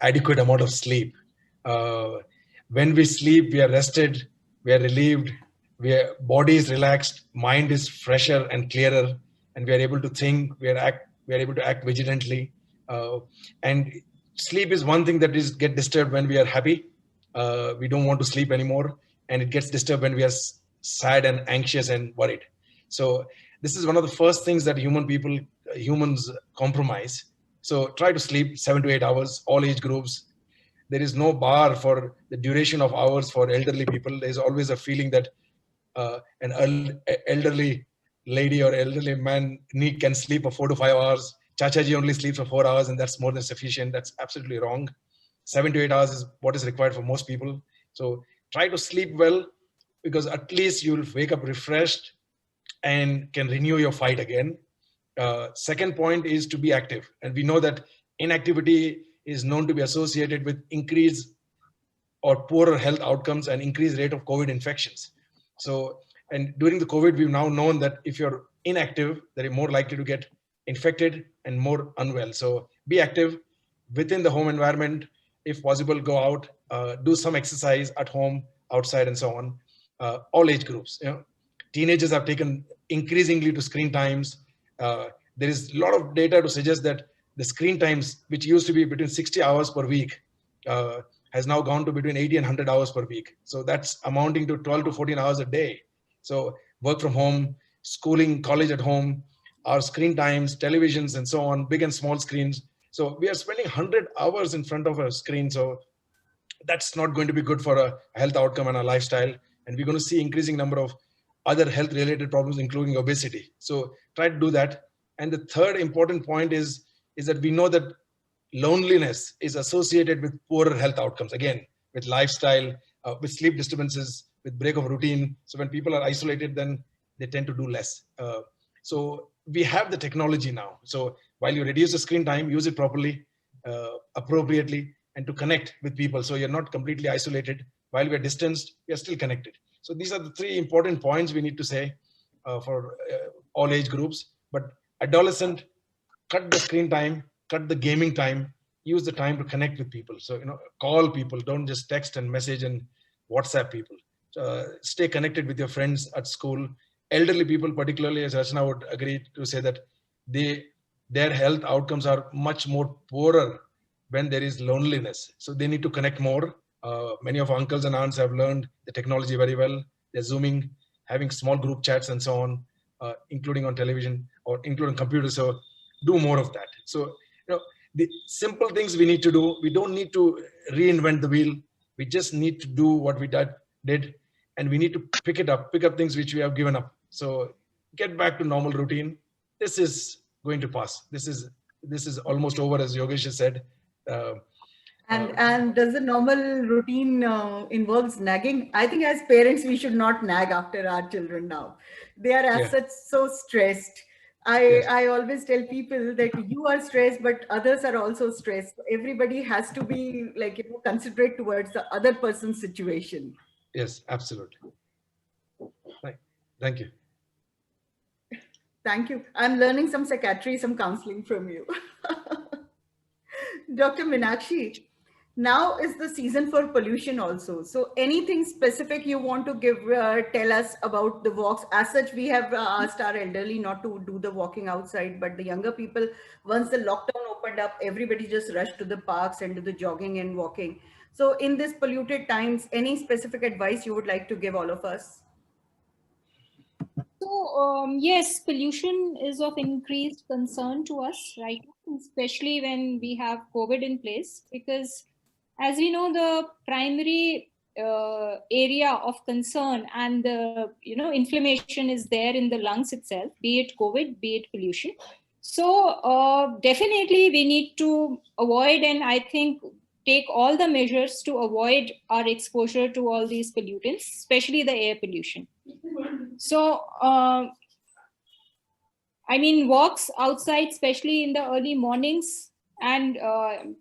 adequate amount of sleep. When we sleep, we are rested, we are relieved, body is relaxed, mind is fresher and clearer, and we are able to think, we are able to act vigilantly. And sleep is one thing that get disturbed when we are happy. We don't want to sleep anymore, and it gets disturbed when we are sad and anxious and worried. So this is one of the first things that humans compromise. So try to sleep 7 to 8 hours, all age groups. There is no bar for the duration of hours for elderly people. There's always a feeling that an elderly lady or elderly man can sleep for 4 to 5 hours. Chachaji only sleeps for 4 hours and that's more than sufficient. That's absolutely wrong. 7 to 8 hours is what is required for most people. So try to sleep well, because at least you'll wake up refreshed and can renew your fight again. Second point is to be active. And we know that inactivity is known to be associated with increased or poorer health outcomes and increased rate of COVID infections. So, and during the COVID, we've now known that if you're inactive, that you're more likely to get infected and more unwell. So be active within the home environment. If possible, go out, do some exercise at home, outside, and so on. All age groups. Teenagers have taken increasingly to screen times. There is a lot of data to suggest that the screen times, which used to be between 60 hours per week, has now gone to between 80 and 100 hours per week. So that's amounting to 12 to 14 hours a day. So work from home, schooling, college at home, our screen times, televisions, and so on, big and small screens. So we are spending 100 hours in front of a screen. So that's not going to be good for a health outcome and a lifestyle. And we're going to see increasing number of other health related problems, including obesity. So try to do that. And the third important point is that we know that loneliness is associated with poorer health outcomes, again, with lifestyle, with sleep disturbances, with break of routine. So when people are isolated, then they tend to do less. So we have the technology now. So while you reduce the screen time, use it properly, appropriately, and to connect with people. So you're not completely isolated. While we're distanced, we are still connected. So these are the 3 important points we need to say for all age groups. But adolescent, cut the screen time, cut the gaming time, use the time to connect with people. So, call people, don't just text and message and WhatsApp people. Stay connected with your friends at school. Elderly people, particularly, as Rachna would agree to say that their health outcomes are much more poorer when there is loneliness. So they need to connect more. Many of our uncles and aunts have learned the technology very well. They're Zooming, having small group chats and so on, including on television or including computers. So do more of that. So, the simple things we need to do, we don't need to reinvent the wheel. We just need to do what we did, and we need to pick up things which we have given up. So get back to normal routine. This is going to pass. This is almost over, as Yogesh has said.
And does the normal routine involves nagging? I think as parents, we should not nag after our children now. They are as such so stressed. I always tell people that you are stressed, but others are also stressed. Everybody has to be considerate towards the other person's situation.
Yes, absolutely. Thank you.
Thank you. I'm learning some psychiatry, some counseling from you. Dr. Meenakshi, now is the season for pollution also. So anything specific you want to tell us about the walks? As such, we have asked our elderly not to do the walking outside, but the younger people, once the lockdown opened up, everybody just rushed to the parks and to the jogging and walking. So in this polluted times, any specific advice you would like to give all of us?
So, yes, pollution is of increased concern to us right now, especially when we have COVID in place, because as we know, the primary area of concern and the inflammation is there in the lungs itself, be it COVID, be it pollution. So definitely we need to avoid, and I think take all the measures to avoid our exposure to all these pollutants, especially the air pollution. So walks outside, especially in the early mornings and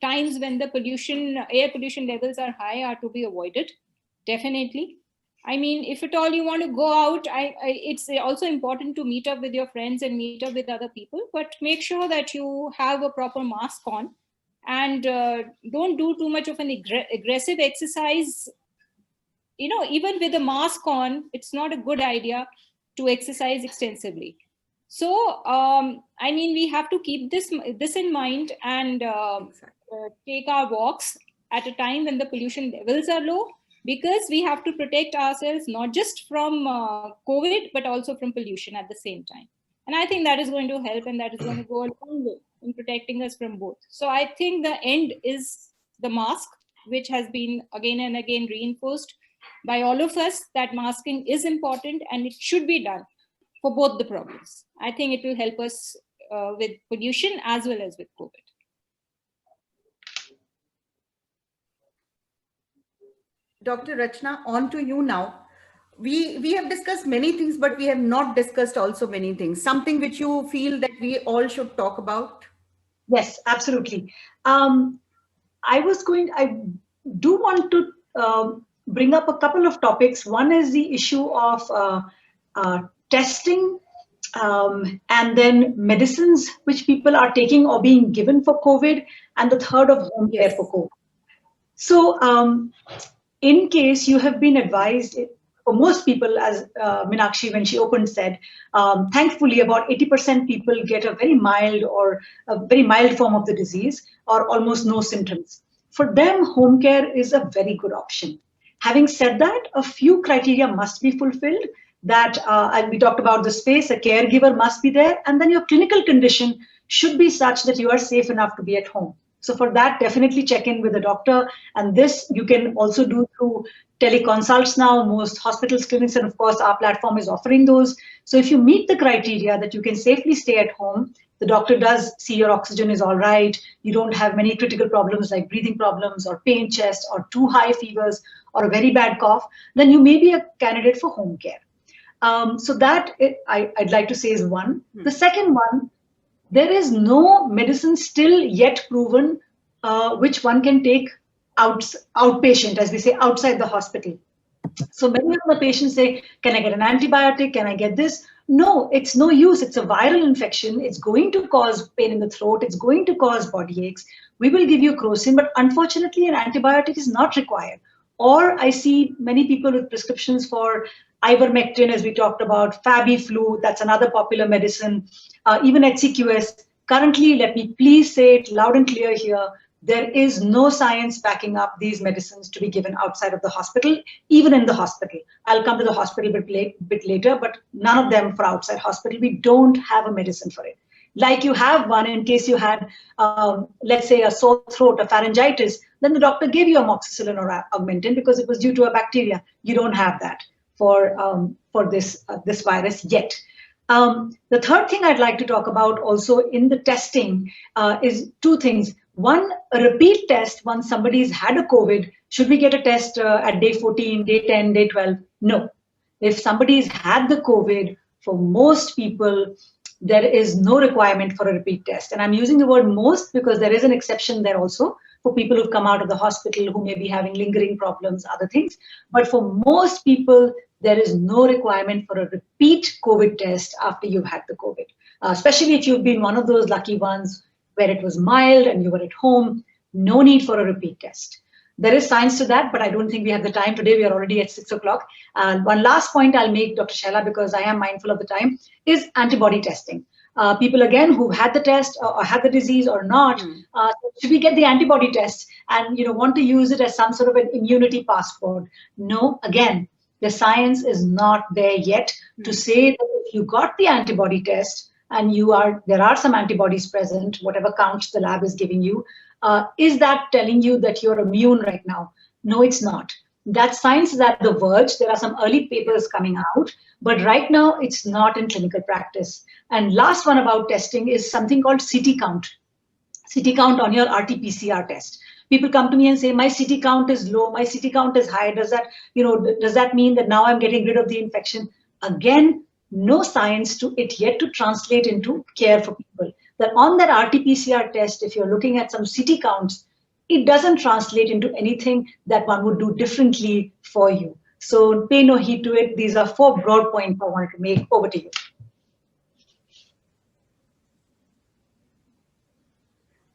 times when the air pollution levels are high, are to be avoided. Definitely. If at all you want to go out, it's also important to meet up with your friends and meet up with other people, but make sure that you have a proper mask on and don't do too much of an aggressive exercise. Even with a mask on, it's not a good idea to exercise extensively. So, we have to keep this in mind and take our walks at a time when the pollution levels are low, because we have to protect ourselves not just from COVID, but also from pollution at the same time. And I think that is going to help, and that is going to go a long way in protecting us from both. So I think the end is the mask, which has been again and again reinforced by all of us, that masking is important and it should be done for both the problems. I think it will help us with pollution as well as with COVID.
Dr. Rachna, on to you now. We have discussed many things, but we have not discussed also many things. Something which you feel that we all should talk about?
Yes, absolutely. I do want to bring up a couple of topics. One is the issue of testing and then medicines which people are taking or being given for COVID, and the third of home care for COVID. So in case you have been advised, for most people, as Meenakshi, when she opened, said, thankfully about 80% people get a very mild form of the disease or almost no symptoms. For them, home care is a very good option. Having said that, a few criteria must be fulfilled. That we talked about the space, a caregiver must be there, and then your clinical condition should be such that you are safe enough to be at home. So for that, definitely check in with a doctor. And this you can also do through teleconsults now. Most hospitals, clinics, and of course our platform is offering those. So if you meet the criteria that you can safely stay at home, the doctor does see your oxygen is all right, you don't have many critical problems like breathing problems or pain chest or too high fevers or a very bad cough, then you may be a candidate for home care. So that I'd like to say is one. The second one, there is no medicine still yet proven which one can take outpatient, as we say, outside the hospital. So many of the patients say, can I get an antibiotic? Can I get this? No, it's no use. It's a viral infection. It's going to cause pain in the throat. It's going to cause body aches. We will give you crocin, but unfortunately, an antibiotic is not required. Or I see many people with prescriptions for ivermectin, as we talked about, Fabiflu, that's another popular medicine, even HCQS. Currently, let me please say it loud and clear here, there is no science backing up these medicines to be given outside of the hospital, even in the hospital. I'll come to the hospital a bit later, but none of them for outside hospital. We don't have a medicine for it. Like you have one in case you had, let's say, a sore throat, a pharyngitis, then the doctor gave you amoxicillin or augmentin because it was due to a bacteria. You don't have that for this virus yet. The third thing I'd like to talk about also in the testing is two things. One, a repeat test once somebody's had a COVID. Should we get a test at day 14, day 10, day 12? No. If somebody's had the COVID, for most people, there is no requirement for a repeat test. And I'm using the word most because there is an exception there also for people who've come out of the hospital who may be having lingering problems, other things. But for most people, there is no requirement for a repeat COVID test after you've had the COVID, especially if you've been one of those lucky ones where it was mild and you were at home. No need for a repeat test. There is science to that, but I don't think we have the time today. We are already at 6 o'clock. And one last point I'll make, Dr. Shaila, because I am mindful of the time, is antibody testing. People, again, who had the test or had the disease or not, should we get the antibody test and want to use it as some sort of an immunity passport? No, again, the science is not there yet to say that if you got the antibody test and there are some antibodies present, whatever counts the lab is giving you, is that telling you that you're immune right now? No, it's not. That science is at the verge. There are some early papers coming out, but right now it's not in clinical practice. And last one about testing is something called CT count. CT count on your RT-PCR test. People come to me and say, my CT count is low, my CT count is high. Does that mean that now I'm getting rid of the infection? Again, no science to it yet to translate into care for people. That on that RT-PCR test, if you're looking at some CT counts, it doesn't translate into anything that one would do differently for you. So pay no heed to it. These are 4 broad points I wanted to make. Over to you.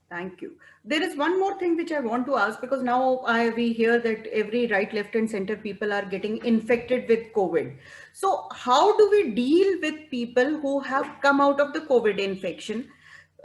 Thank you. There is one more thing which I want to ask, because now we hear that every right, left and center people are getting infected with COVID. So how do we deal with people who have come out of the COVID infection?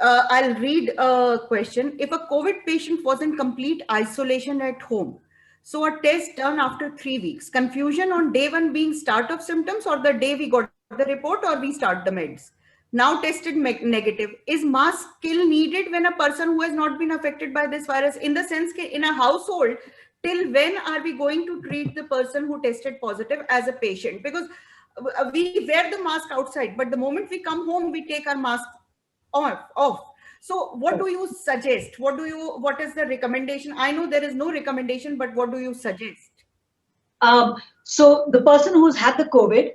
I'll read a question. If a COVID patient was in complete isolation at home, so a test done after 3 weeks, confusion on day 1 being start of symptoms or the day we got the report or we start the meds? Now tested negative. Is mask still needed when a person who has not been affected by this virus? In the sense that in a household, till when are we going to treat the person who tested positive as a patient? Because we wear the mask outside, but the moment we come home, we take our mask off. So what do you suggest? What is the recommendation? I know there is no recommendation, but what do you suggest?
So the person who's had the COVID,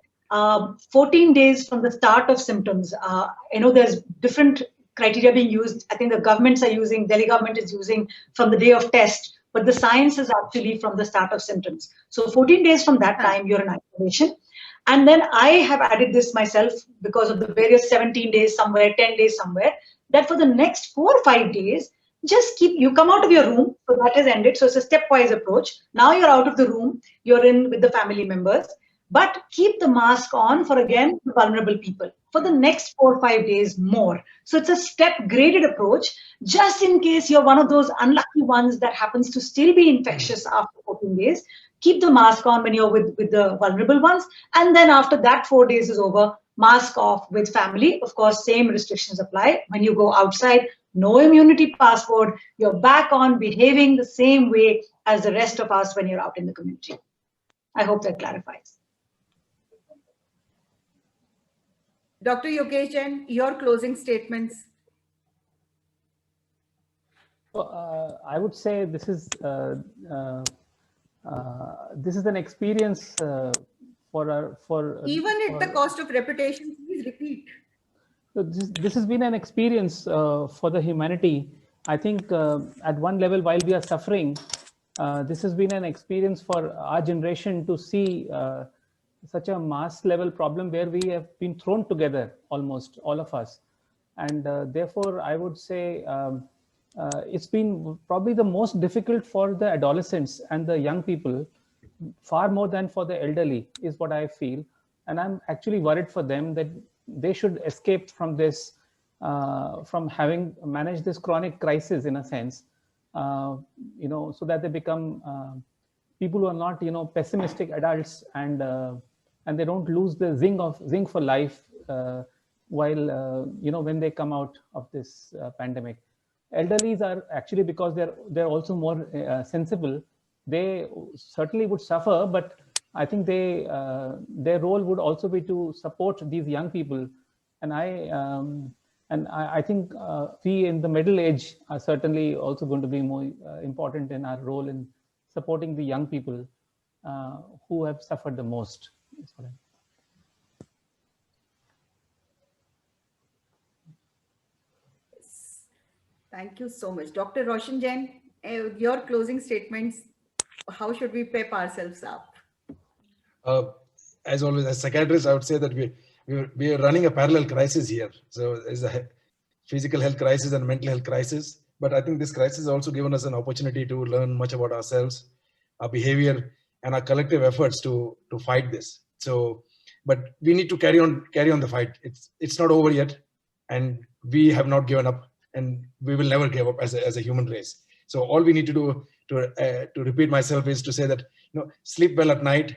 14 days from the start of symptoms, there's different criteria being used. I think the governments are using, Delhi government is using from the day of test, but the science is actually from the start of symptoms. So 14 days from that time, you're in isolation. And then I have added this myself because of the various 17 days somewhere, 10 days somewhere, that for the next 4 or 5 days, just you come out of your room, so that is ended. So it's a stepwise approach. Now you're out of the room, you're in with the family members, but keep the mask on for, again, vulnerable people for the next 4 or 5 days more. So it's a step graded approach, just in case you're one of those unlucky ones that happens to still be infectious after 14 days. Keep the mask on when you're with the vulnerable ones. And then after that 4 days is over, mask off with family. Of course, same restrictions apply. When you go outside, no immunity passport. You're back on behaving the same way as the rest of us when you're out in the community. I hope that clarifies.
Dr. Yogesh Jain, your closing statements.
I would say this is an experience for
even at the cost of reputation. Please repeat.
This has been an experience for the humanity. I think at one level, while we are suffering, this has been an experience for our generation to see such a mass level problem where we have been thrown together, almost all of us. And therefore, I would say it's been probably the most difficult for the adolescents and the young people, far more than for the elderly, is what I feel. And I'm actually worried for them that they should escape from this, from having managed this chronic crisis in a sense, so that they become people who are not, pessimistic adults, and they don't lose the zing for life while when they come out of this pandemic. Elderlies are actually, because they're also more sensible, they certainly would suffer, but I think their role would also be to support these young people. And I think we in the middle age are certainly also going to be more important in our role in supporting the young people who have suffered the most.
Thank you so much. Dr. Roshan Jain, your closing statements, how should we pep ourselves up?
As always, as psychiatrists, I would say that we are running a parallel crisis here. So there's a physical health crisis and mental health crisis. But I think this crisis has also given us an opportunity to learn much about ourselves, our behavior, and our collective efforts to fight this. So, but we need to carry on the fight. It's not over yet, and we have not given up, and we will never give up as a human race. So all we need to do, to repeat myself, is to say that, sleep well at night,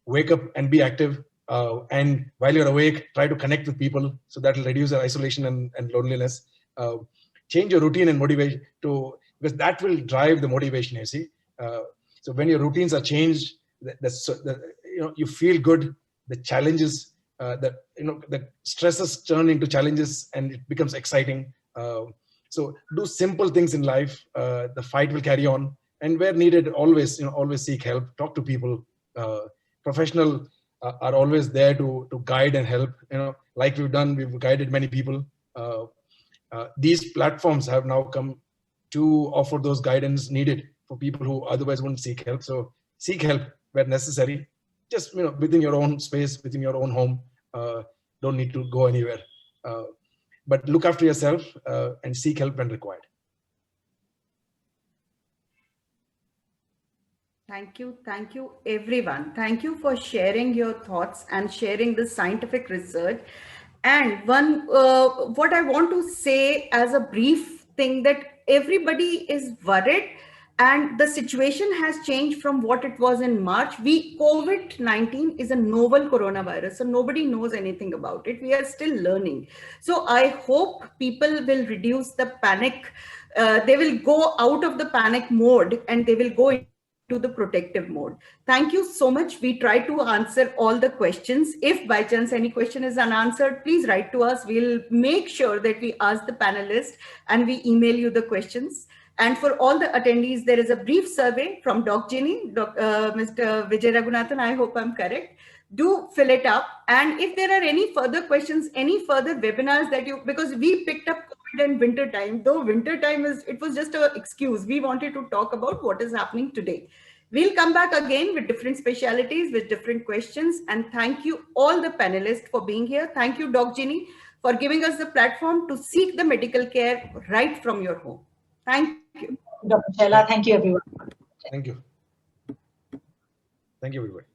wake up and be active, and while you're awake, try to connect with people, so that will reduce your isolation and loneliness. Change your routine and motivation because that will drive the motivation, you see. So when your routines are changed, you feel good. The challenges, the stresses turn into challenges, and it becomes exciting. So do simple things in life. The fight will carry on, and where needed, always seek help. Talk to people. Professionals are always there to guide and help. Like we've guided many people. These platforms have now come to offer those guidance needed for people who otherwise wouldn't seek help. So seek help where necessary, just within your own space, within your own home. Don't need to go anywhere, but look after yourself and seek help when required.
Thank you everyone. Thank you for sharing your thoughts and sharing the scientific research. And what I want to say as a brief thing, that everybody is worried, and the situation has changed from what it was in March. COVID-19 is a novel coronavirus, so nobody knows anything about it. We are still learning. So I hope people will reduce the panic. They will go out of the panic mode, and they will go to the protective mode. Thank you so much. We try to answer all the questions. If by chance any question is unanswered, please write to us. We'll make sure that we ask the panelists and we email you the questions. And for all the attendees, there is a brief survey from Doc Ginny, Mr. Vijay Raghunathan, I hope I'm correct. Do fill it up. And if there are any further questions, any further webinars that because we picked up COVID and winter time, though winter time it was just an excuse. We wanted to talk about what is happening today. We'll come back again with different specialities, with different questions. And thank you all the panelists for being here. Thank you, Doc Ginny, for giving us the platform to seek the medical care right from your home. Thank you.
Dr. Shaila, thank you everyone.
Thank you. Thank you, everybody.